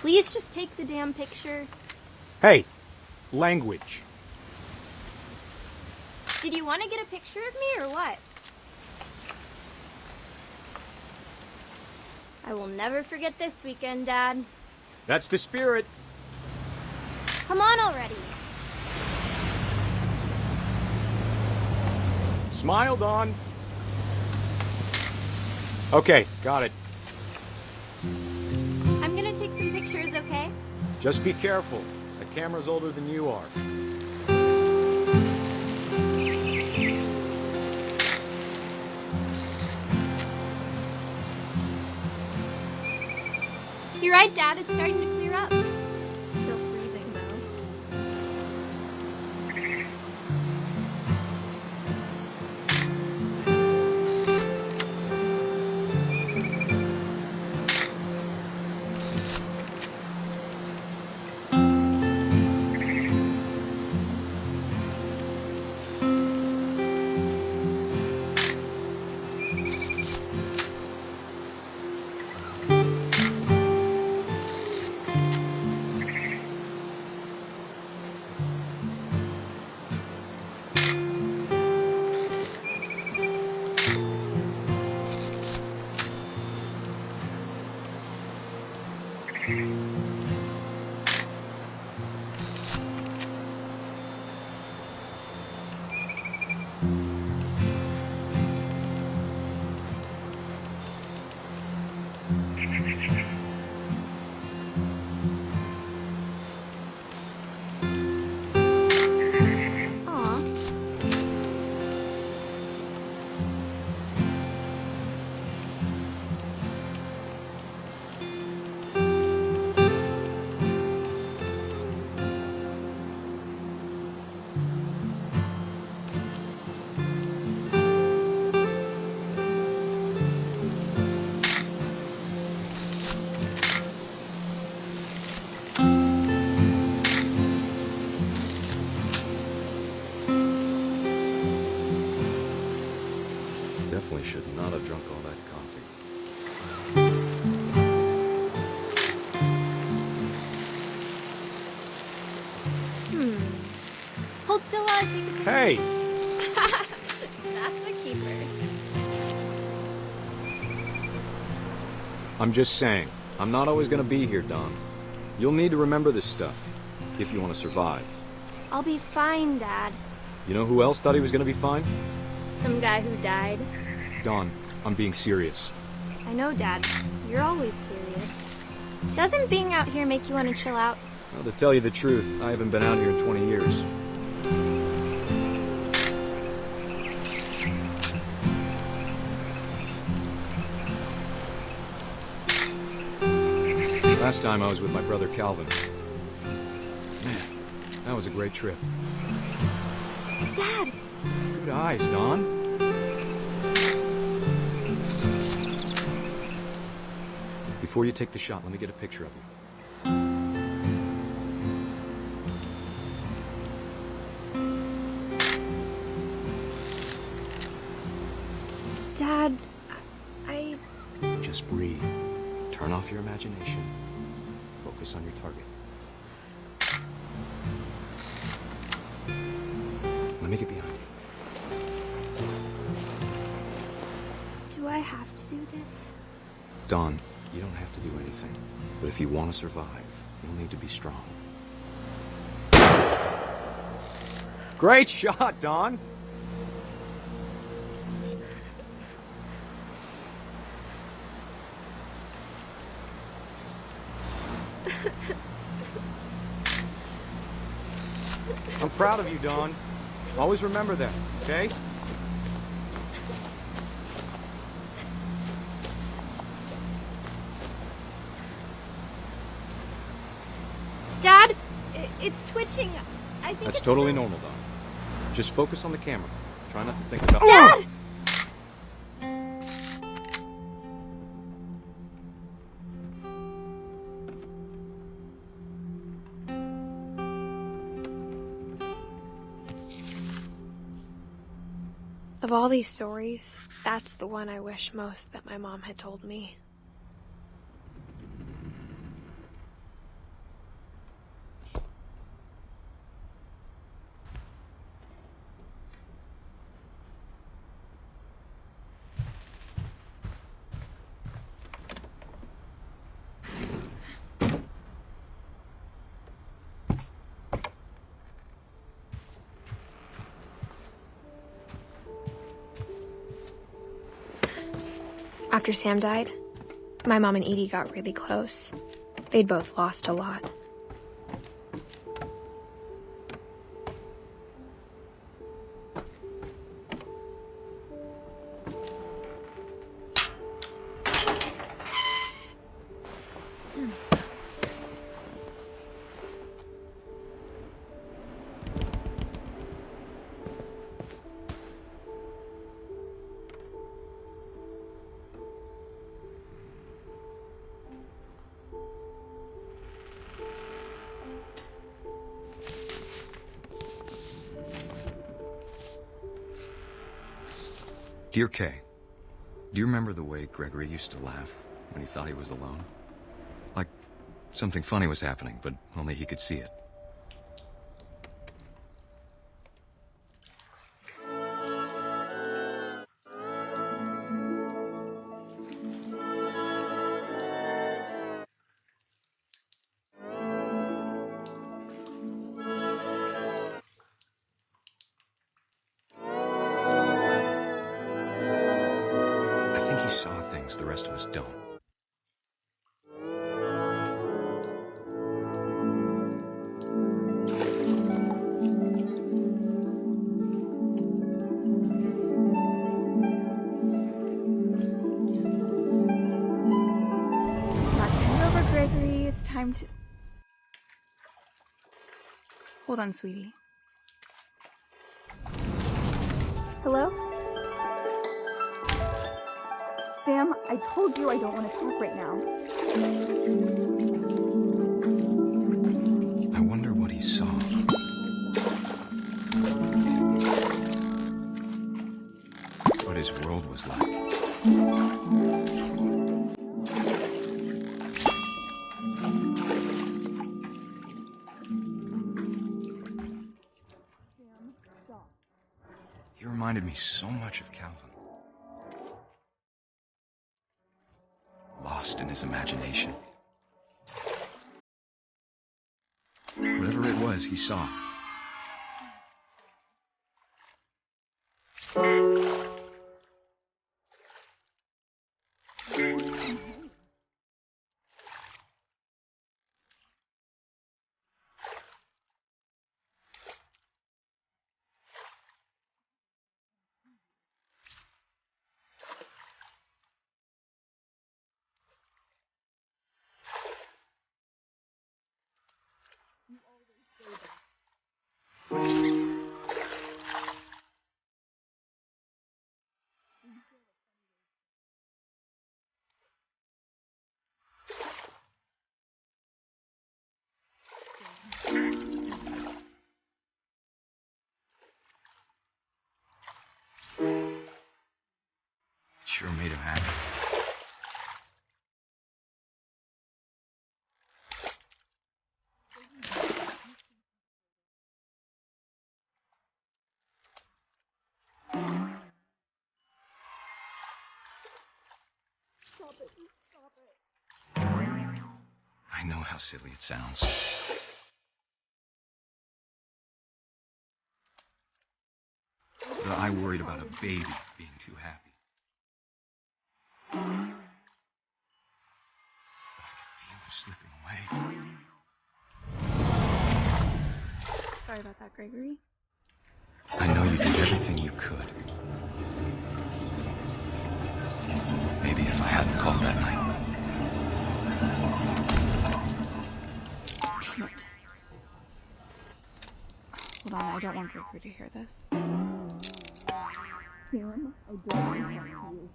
Please just take the damn picture. Hey, language. Did you want to get a picture of me or what? I will never forget this weekend, Dad. That's the spirit. Come on already. Smile, Dawn. Okay, got it. I'm gonna take some pictures, okay? Just be careful. The camera's older than you are. You're right, Dad. It's starting to clear up. Still freezing, though. Definitely should not have drunk all that coffee. Hold still while I take a picture. Hey! That's a keeper. I'm just saying, I'm not always gonna be here, Don. You'll need to remember this stuff, if you want to survive. I'll be fine, Dad. You know who else thought he was gonna be fine? Some guy who died. Don, I'm being serious. I know, Dad. You're always serious. Doesn't being out here make you want to chill out? Well, to tell you the truth, I haven't been out here in 20 years. Last time I was with my brother Calvin. Man, that was a great trip. Dad! Good eyes, Don. Before you take the shot, let me get a picture of you. Dad, I... Just breathe. Turn off your imagination. Focus on your target. Let me get behind you. Do I have to do this? Don, you don't have to do anything. But if you want to survive, you'll need to be strong. Great shot, Don! I'm proud of you, Don. Always remember that, okay? Dad, it's twitching. I think That's it's totally normal, Don. Just focus on the camera. Try not to think about... Dad! Of all these stories, that's the one I wish most that my mom had told me. After Sam died, my mom and Edie got really close. They'd both lost a lot. Dear Kay, do you remember the way Gregory used to laugh when he thought he was alone? Like something funny was happening, but only he could see it. He saw things the rest of us don't. That's over, Gregory. It's time to... Hold on, sweetie. Hello? Sam, I told you I don't want to talk right now. I wonder what he saw. What his world was like. He reminded me so much of Calvin. Lost in his imagination. Whatever it was, he saw. Sure made him happy. I know how silly it sounds. But I worried about a baby being too happy. But I could feel him slipping away. Sorry about that, Gregory. I know you did everything you could. Maybe if I hadn't called that night. Damn it. Hold on, I don't want Gregory to hear this. Sam, I don't want to talk to you.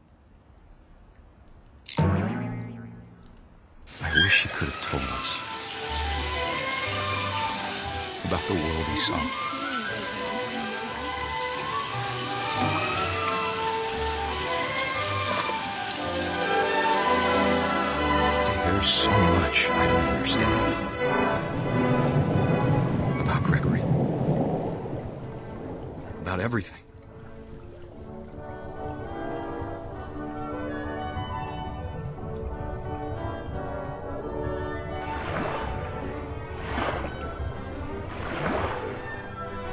I wish he could have told us about the world he saw. There's so much I don't understand about Gregory. About everything.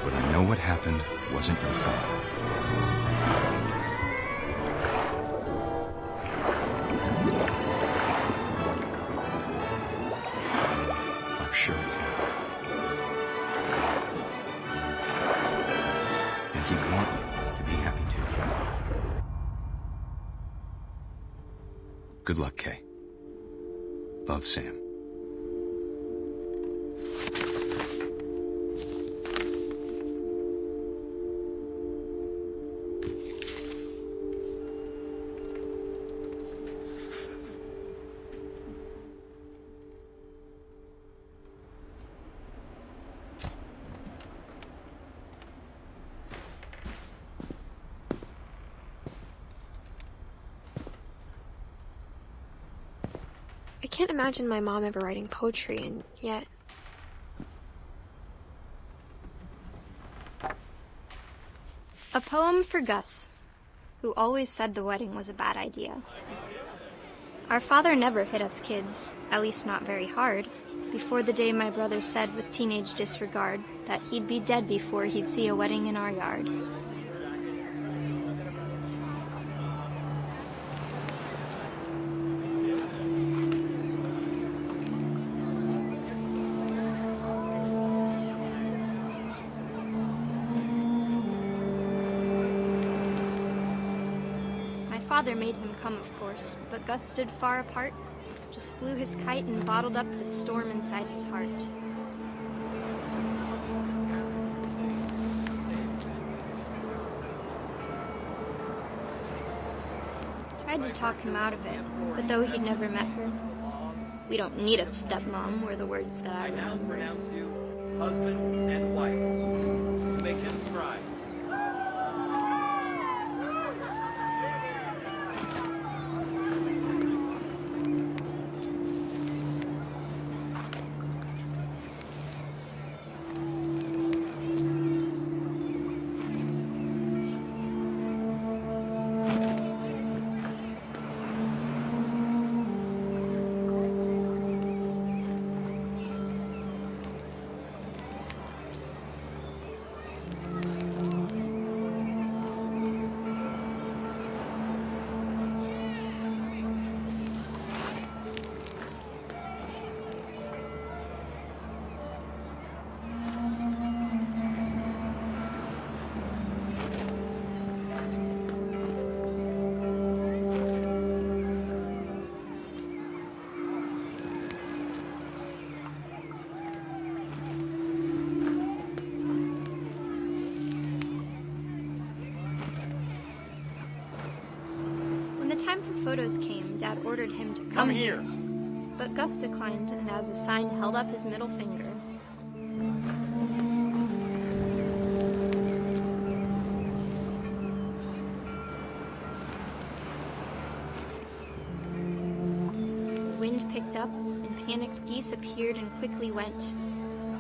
But I know what happened wasn't your fault. Sam. And he'd want you to be happy too. Good luck, Kay. Love, Sam. I can't imagine my mom ever writing poetry, and yet... A poem for Gus, who always said the wedding was a bad idea. Our father never hit us kids, at least not very hard, before the day my brother said with teenage disregard that he'd be dead before he'd see a wedding in our yard. Father made him come, of course, but Gus stood far apart, just flew his kite and bottled up the storm inside his heart. Tried to talk him out of it, but though he'd never met her, "We don't need a stepmom," were the words that I remember. Pronounce you husband and wife. Make him cry. When the time for photos came, Dad ordered him to come here. But Gus declined, and as a sign held up his middle finger. The wind picked up, and panicked geese appeared and quickly went.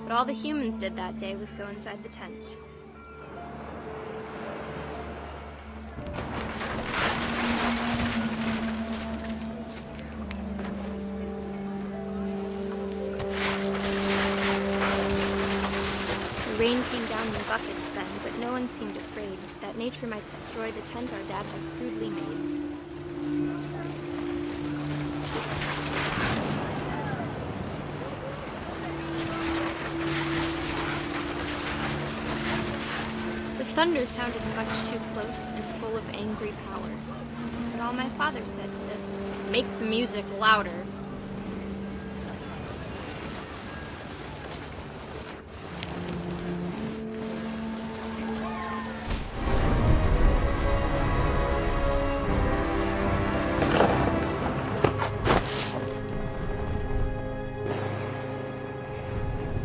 But all the humans did that day was go inside the tent. The rain came down in buckets then, but no one seemed afraid that nature might destroy the tent our dad had crudely made. The thunder sounded much too close and full of angry power. But all my father said to this was, "Make the music louder."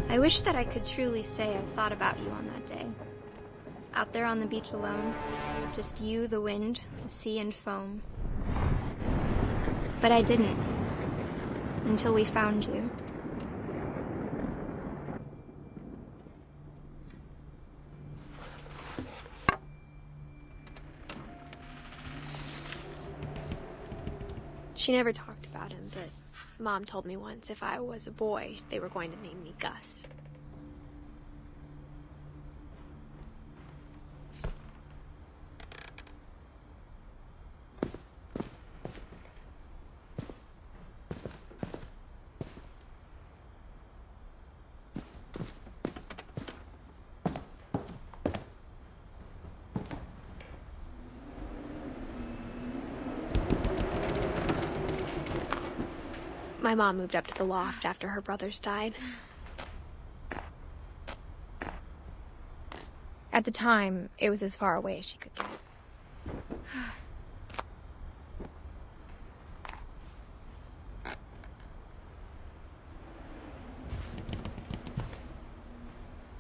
I wish that I could truly say I thought about you on that day. Out there on the beach alone, just you, the wind, the sea, and foam. But I didn't, until we found you. She never talked about him, but Mom told me once if I was a boy, they were going to name me Gus. My mom moved up to the loft after her brothers died. At the time, it was as far away as she could get.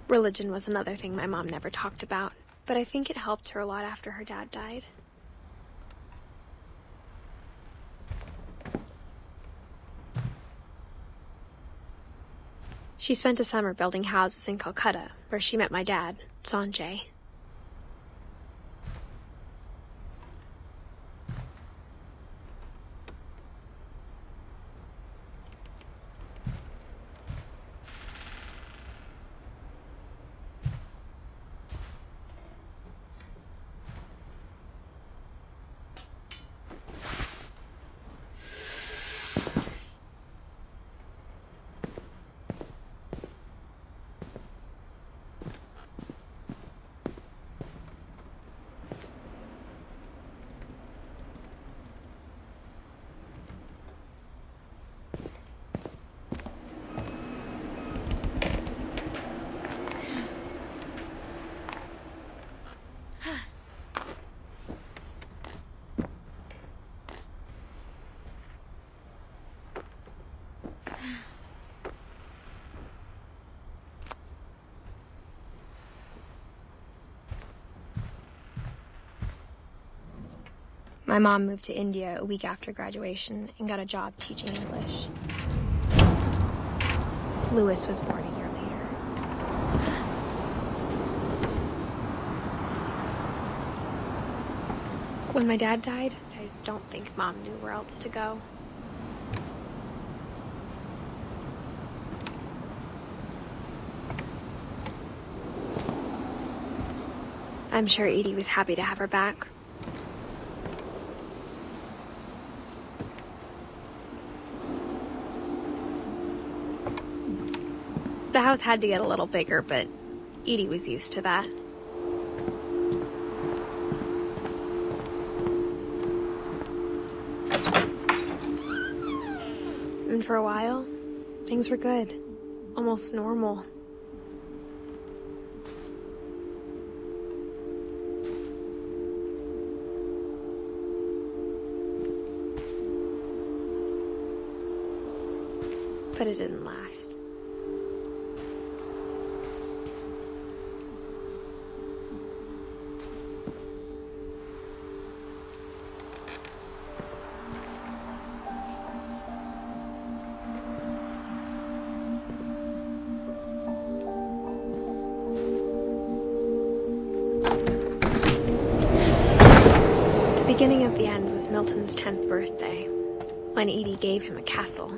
Religion was another thing my mom never talked about, but I think it helped her a lot after her dad died. She spent a summer building houses in Calcutta, where she met my dad, Sanjay. My mom moved to India a week after graduation and got a job teaching English. Louis was born a year later. When my dad died, I don't think Mom knew where else to go. I'm sure Edie was happy to have her back. The house had to get a little bigger, but Edie was used to that. And for a while, things were good. Almost normal. But it didn't last. The beginning of the end was Milton's 10th birthday, when Edie gave him a castle.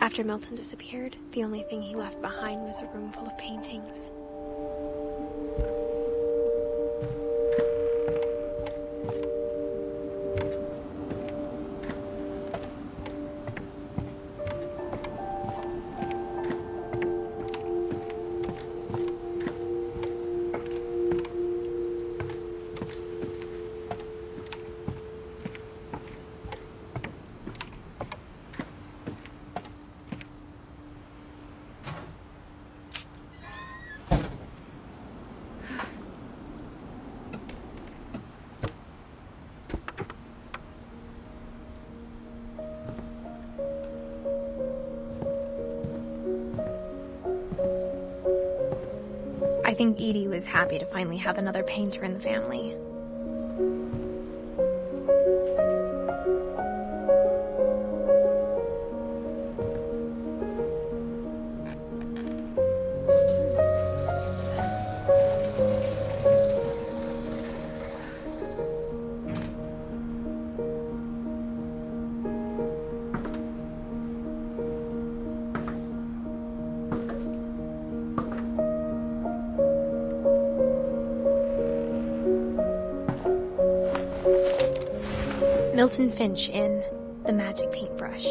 After Milton disappeared, the only thing he left behind was a room full of paintings. I think Edie was happy to finally have another painter in the family. Milton Finch in The Magic Paintbrush.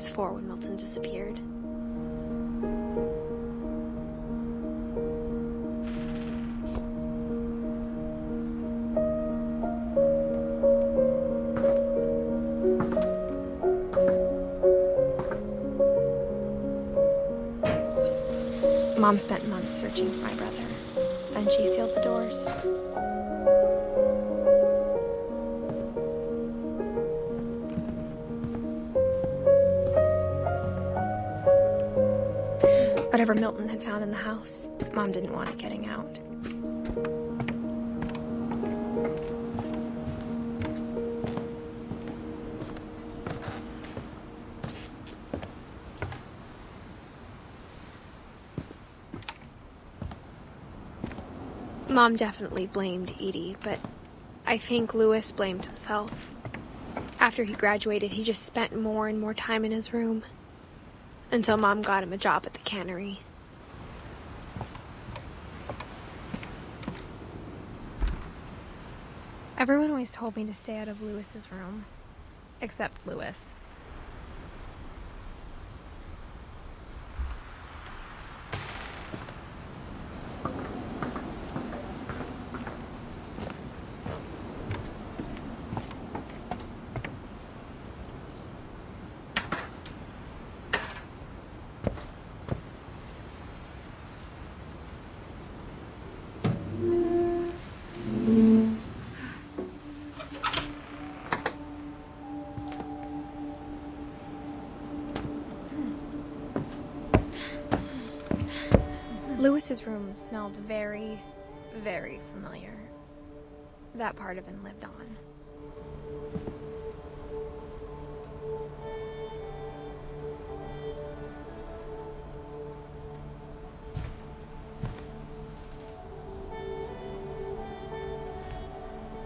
was 4 when Milton disappeared. Mom spent months searching for my brother. Then she sealed the doors. Whatever Milton had found in the house, Mom didn't want it getting out. Mom definitely blamed Edie, but I think Louis blamed himself. After he graduated, he just spent more and more time in his room. Until Mom got him a job at the cannery. Everyone always told me to stay out of Louis's room. Except Louis. Louis's room smelled very, very familiar. That part of him lived on.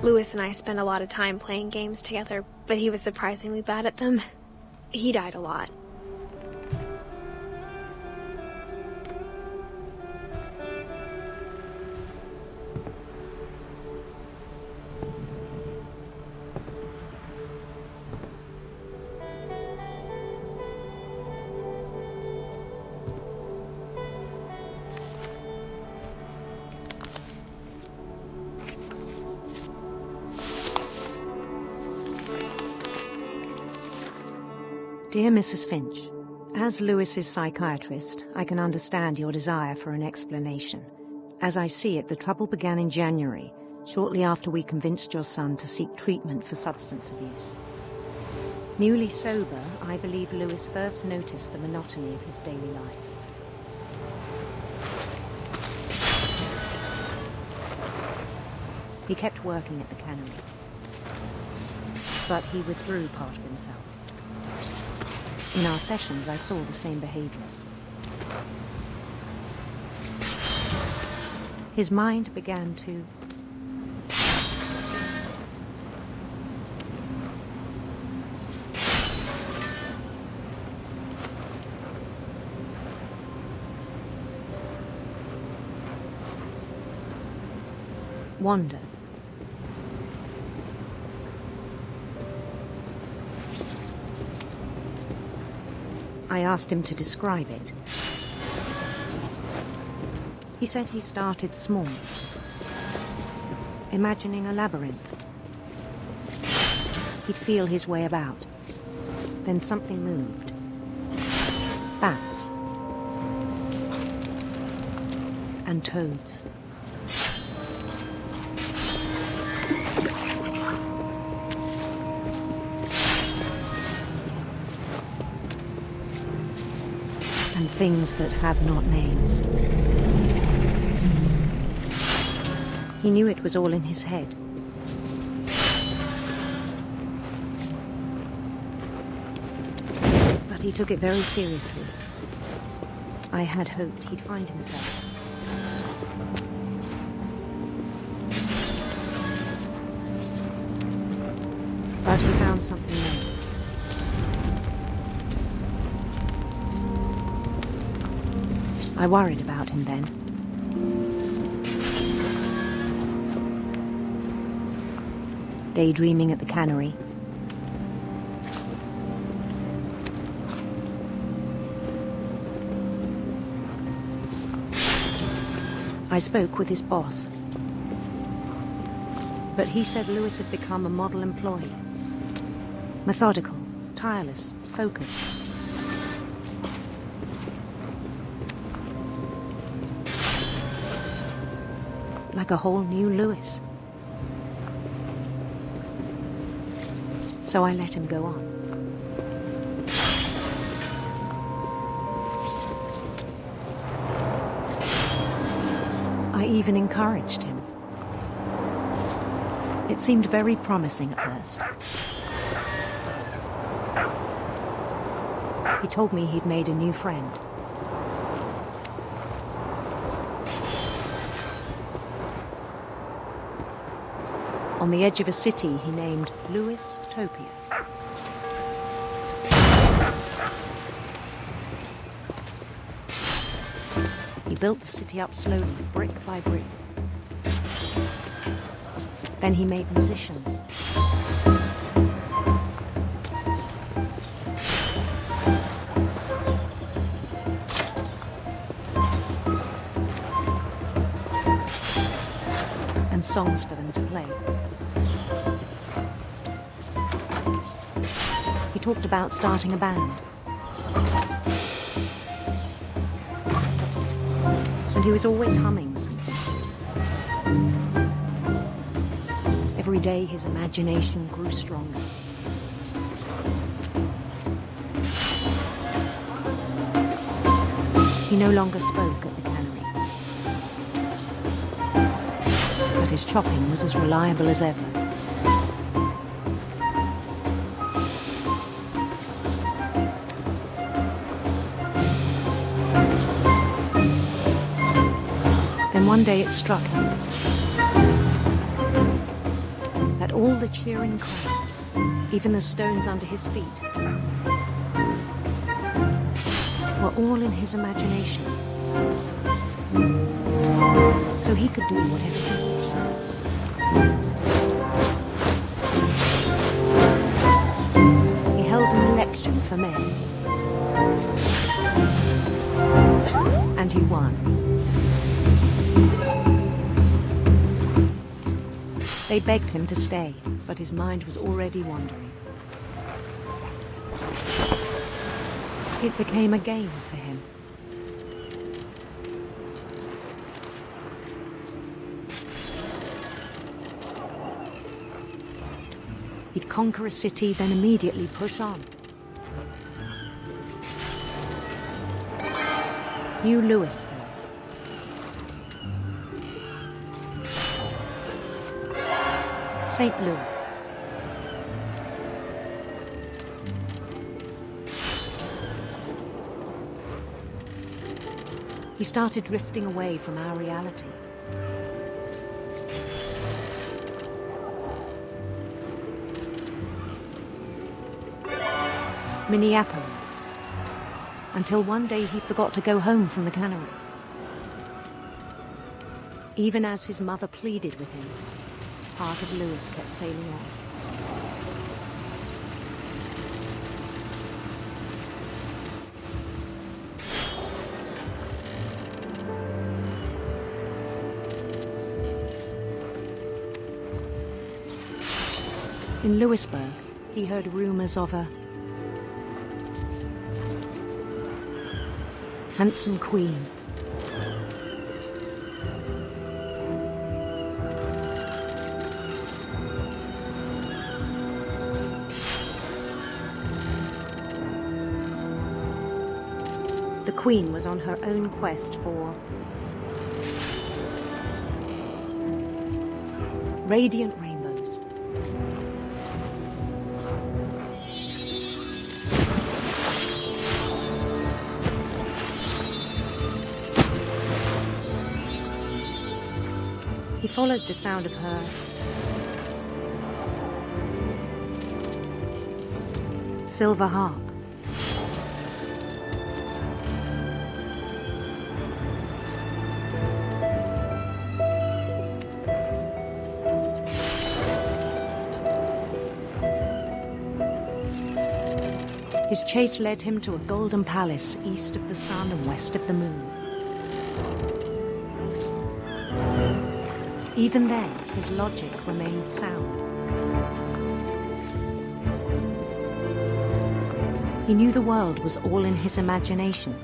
Louis and I spent a lot of time playing games together, but he was surprisingly bad at them. He died a lot. Dear Mrs. Finch, as Lewis's psychiatrist, I can understand your desire for an explanation. As I see it, the trouble began in January, shortly after we convinced your son to seek treatment for substance abuse. Newly sober, I believe Lewis first noticed the monotony of his daily life. He kept working at the cannery, but he withdrew part of himself. In our sessions, I saw the same behavior. His mind began to wander. I asked him to describe it. He said he started small, imagining a labyrinth. He'd feel his way about. Then something moved. Bats. And toads. And things that have not names. He knew it was all in his head. But he took it very seriously. I had hoped he'd find himself. But he found something new. I worried about him then. Daydreaming at the cannery. I spoke with his boss, but he said Lewis had become a model employee. Methodical, tireless, focused. Like a whole new Lewis. So I let him go on. I even encouraged him. It seemed very promising at first. He told me he'd made a new friend. On the edge of a city he named Lewis Topia. He built the city up slowly, brick by brick. Then he made musicians. And songs for them to play. He talked about starting a band. And he was always humming something. Every day his imagination grew stronger. He no longer spoke at the cannery. But his chopping was as reliable as ever. Then one day it struck him that all the cheering crowds, even the stones under his feet, were all in his imagination. So he could do whatever he wished. He held an election for men. And he won. They begged him to stay, but his mind was already wandering. It became a game for him. He'd conquer a city, then immediately push on. New Louisville. St. Louis. He started drifting away from our reality. Minneapolis. Until one day he forgot to go home from the cannery. Even as his mother pleaded with him, part of Lewis kept sailing on. In Louisburg, he heard rumors of a handsome queen. The queen was on her own quest for radiant rainbows. He followed the sound of her silver harp. His chase led him to a golden palace east of the sun and west of the moon. Even then, his logic remained sound. He knew the world was all in his imagination.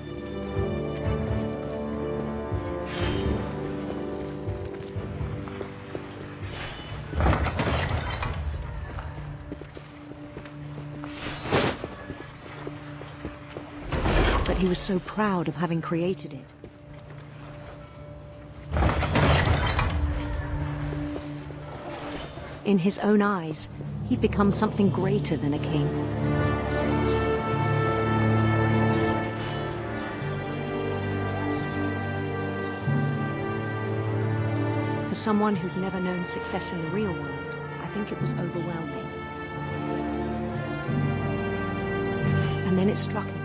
But he was so proud of having created it. In his own eyes, he'd become something greater than a king. For someone who'd never known success in the real world, I think it was overwhelming. And then it struck him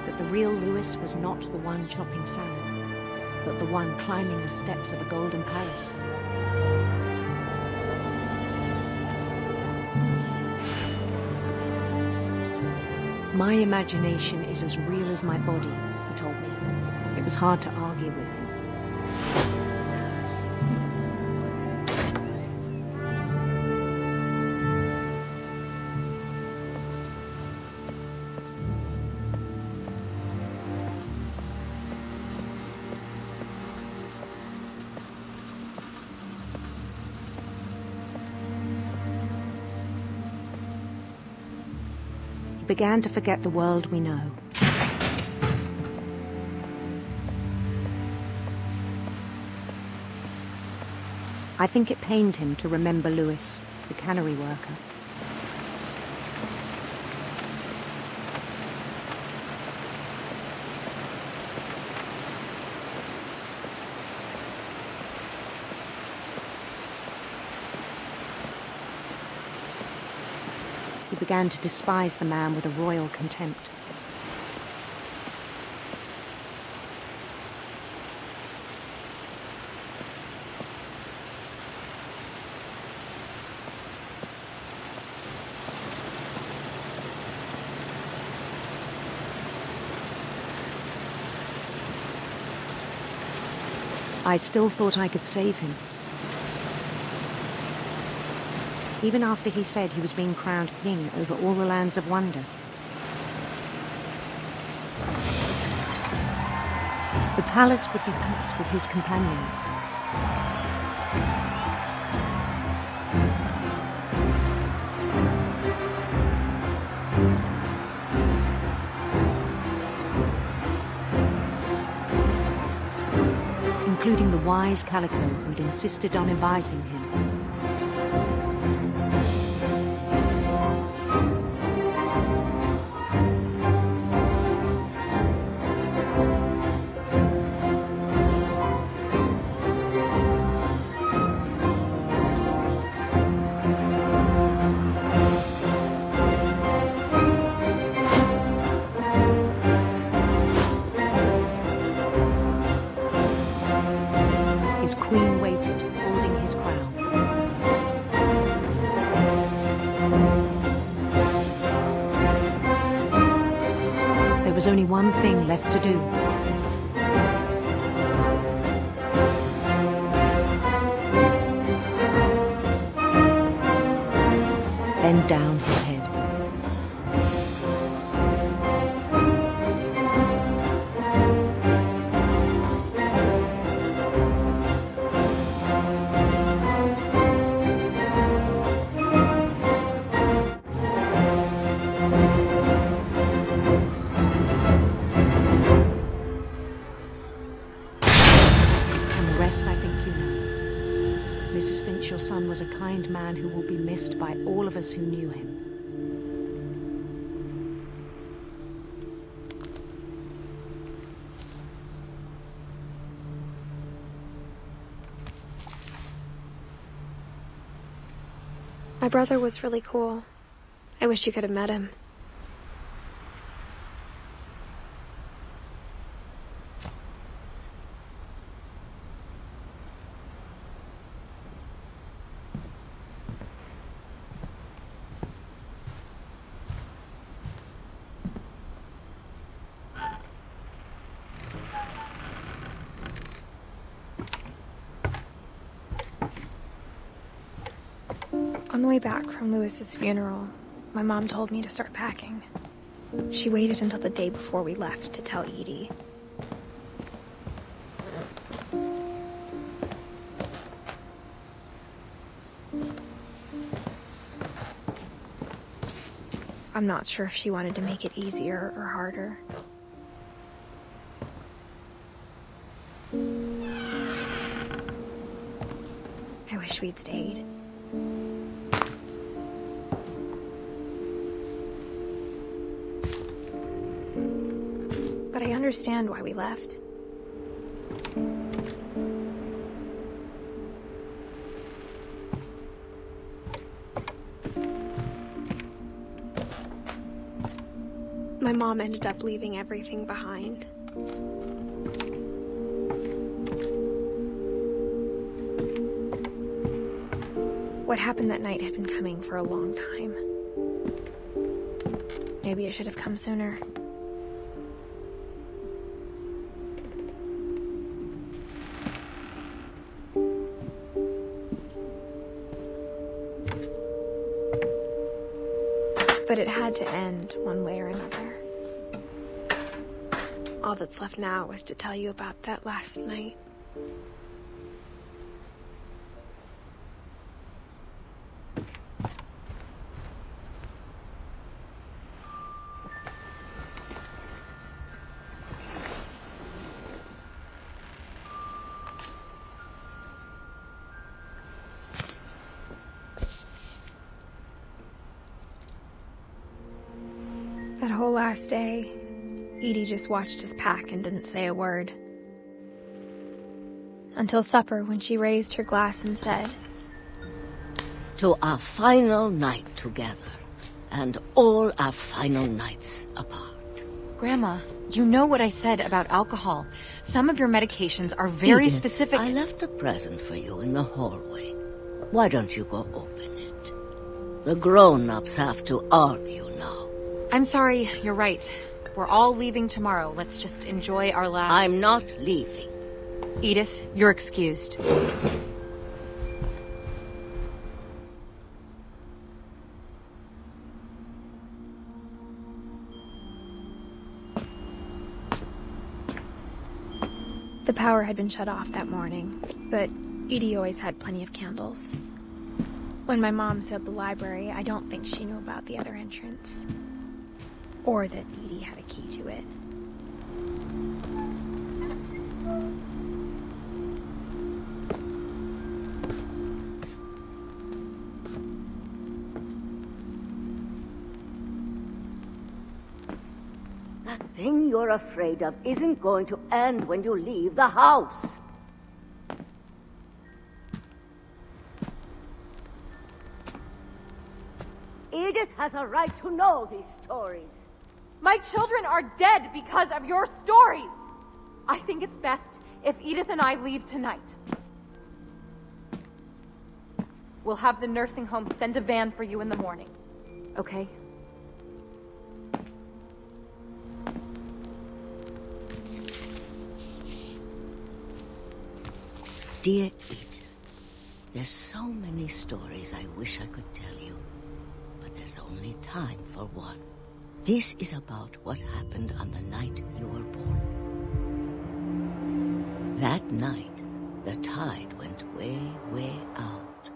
that the real Lewis was not the one chopping salmon, but the one climbing the steps of a golden palace. My imagination is as real as my body, he told me. It was hard to argue with him. Began to forget the world we know. I think it pained him to remember Lewis, the cannery worker. He began to despise the man with a royal contempt. I still thought I could save him. Even after he said he was being crowned king over all the lands of wonder. The palace would be packed with his companions. Including the wise Calico who'd insisted on advising him. His queen waited, holding his crown. There was only one thing left to do. Bend down his head. I think you know. Mrs. Finch, your son was a kind man who will be missed by all of us who knew him. My brother was really cool. I wish you could have met him. On the way back from Lewis's funeral, my mom told me to start packing. She waited until the day before we left to tell Edie. I'm not sure if she wanted to make it easier or harder. I wish we'd stayed. But I understand why we left. My mom ended up leaving everything behind. What happened that night had been coming for a long time. Maybe it should have come sooner. But it had to end one way or another. All that's left now was to tell you about that last night. That whole last day, Edie just watched us pack and didn't say a word. Until supper, when she raised her glass and said, "To our final night together, and all our final nights apart." Grandma, you know what I said about alcohol. Some of your medications are very Edith, specific. I left a present for you in the hallway. Why don't you go open it? The grown-ups have to argue now. I'm sorry, you're right. We're all leaving tomorrow. Let's just enjoy our last... I'm not leaving. Edith, you're excused. The power had been shut off that morning, but Edie always had plenty of candles. When my mom sealed the library, I don't think she knew about the other entrance. Or that Edie had a key to it. That thing you're afraid of isn't going to end when you leave the house. Edith has a right to know these stories. My children are dead because of your stories. I think it's best if Edith and I leave tonight. We'll have the nursing home send a van for you in the morning, okay? Dear Edith, there's so many stories I wish I could tell you, but there's only time for one. This is about what happened on the night you were born. That night, the tide went way, way out.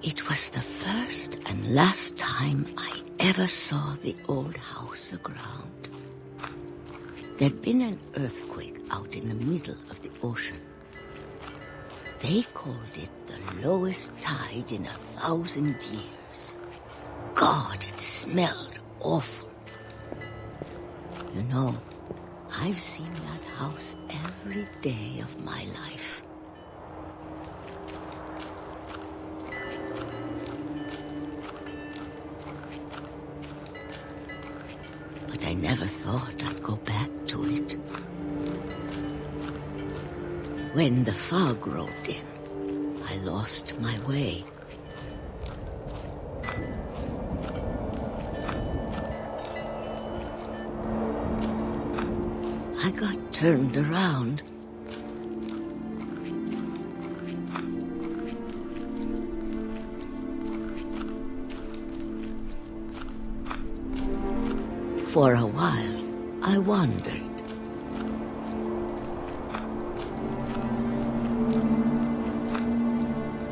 It was the first and last time I ever saw the old house aground. There'd been an earthquake out in the middle of the ocean. They called it the lowest tide in 1,000 years. God, it smelled awful. You know, I've seen that house every day of my life. But I never thought I'd go back to it. When the fog rolled in, I lost my way. I got turned around. For a while, I wondered.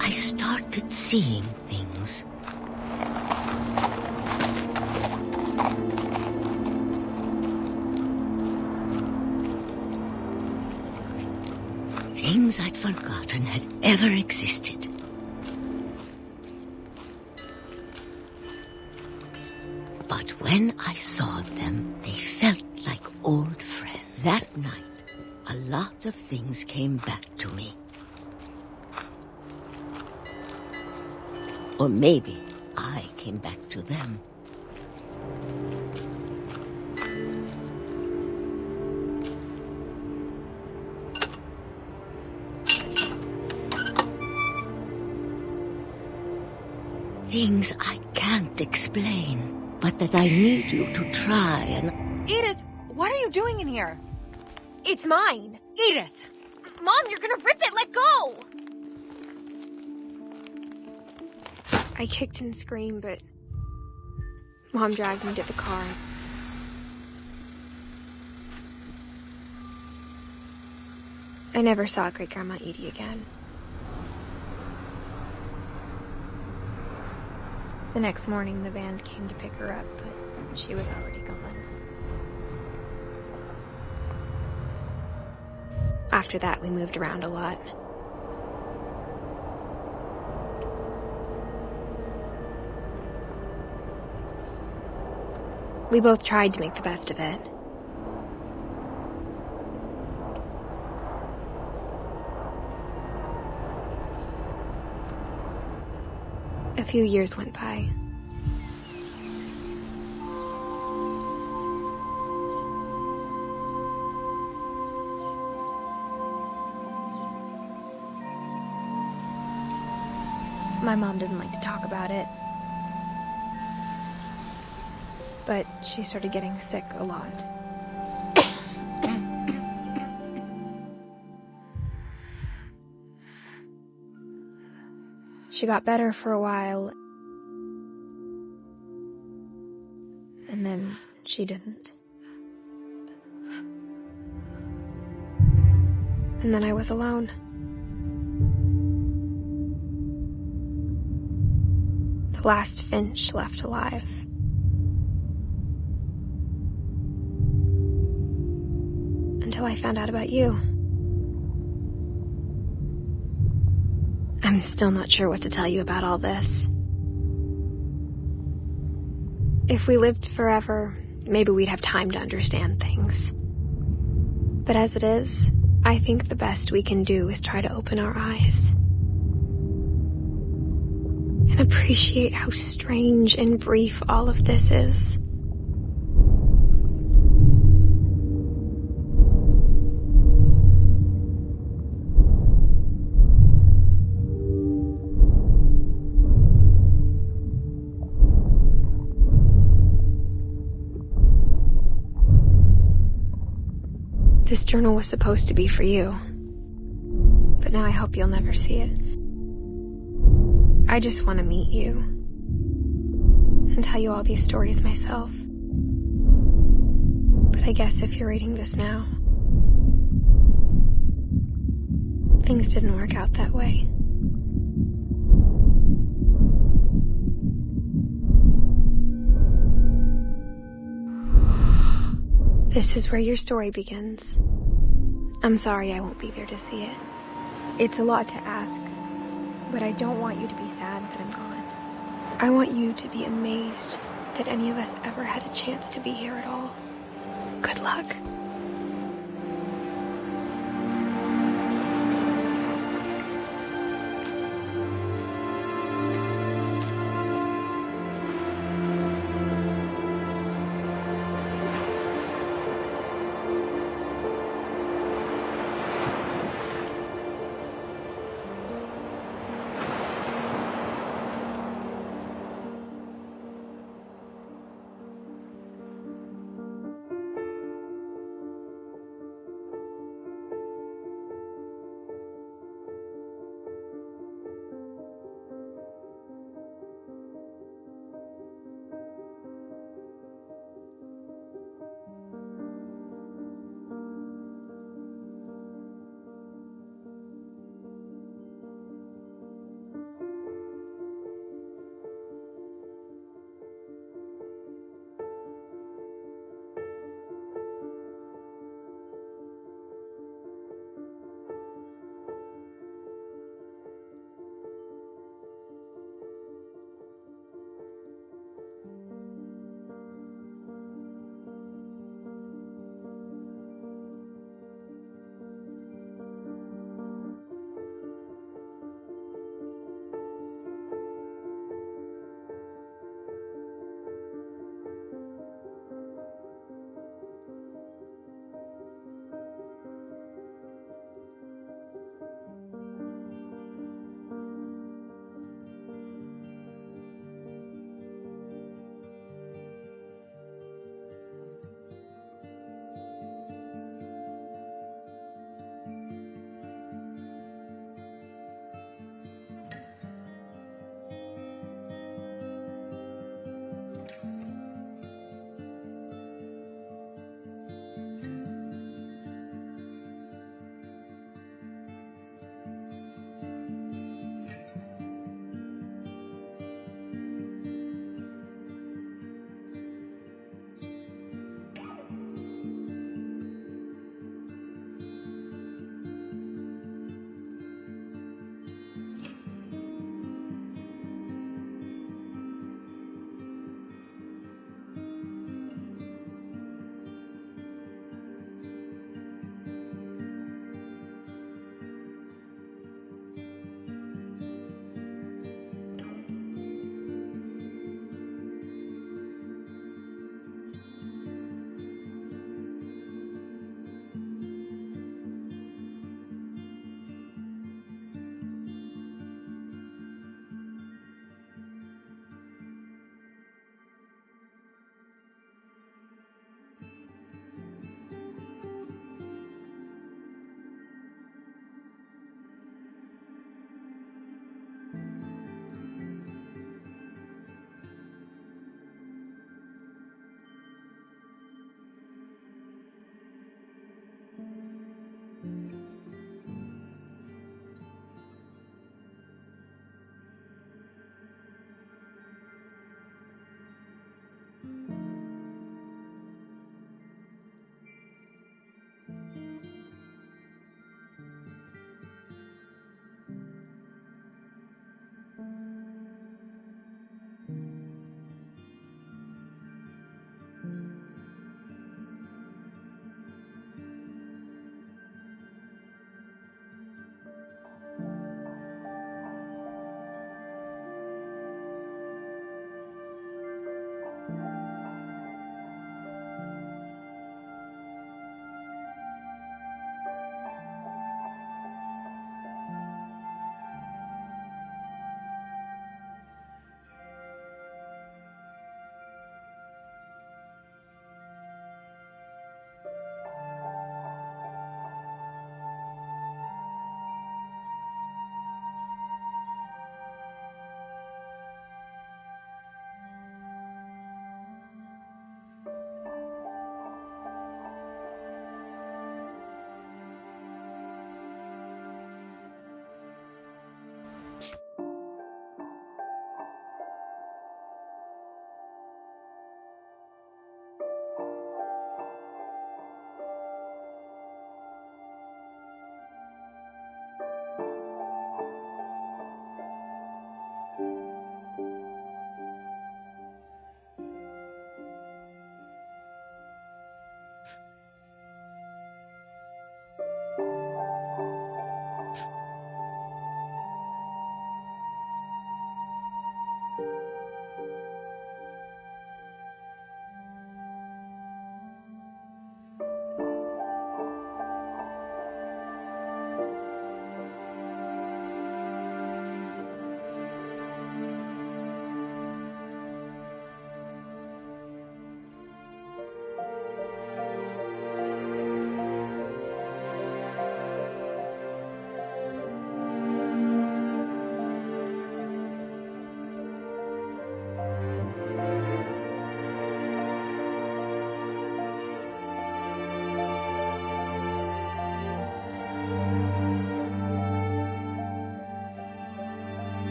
I started seeing things. Things I'd forgotten had ever existed. But when I saw them, they felt like old friends. That night, a lot of things came back to me. Or maybe I came back to them. Things I can't explain, but that I need you to try and... Edith, what are you doing in here? It's mine. Edith! Mom, you're gonna rip it! Let go! I kicked and screamed, but Mom dragged me to the car. I never saw Great-Grandma Edie again. The next morning, the van came to pick her up, but she was already gone. After that, we moved around a lot. We both tried to make the best of it. A few years went by. My mom didn't like to talk about it. But she started getting sick a lot. She got better for a while, and then she didn't. And then I was alone. The last Finch left alive. Until I found out about you. I'm still not sure what to tell you about all this. If we lived forever, maybe we'd have time to understand things. But as it is, I think the best we can do is try to open our eyes. And appreciate how strange and brief all of this is. This journal was supposed to be for you. But now I hope you'll never see it. I just want to meet you. And tell you all these stories myself. But I guess if you're reading this now, things didn't work out that way. This is where your story begins. I'm sorry I won't be there to see it. It's a lot to ask, but I don't want you to be sad that I'm gone. I want you to be amazed that any of us ever had a chance to be here at all. Good luck.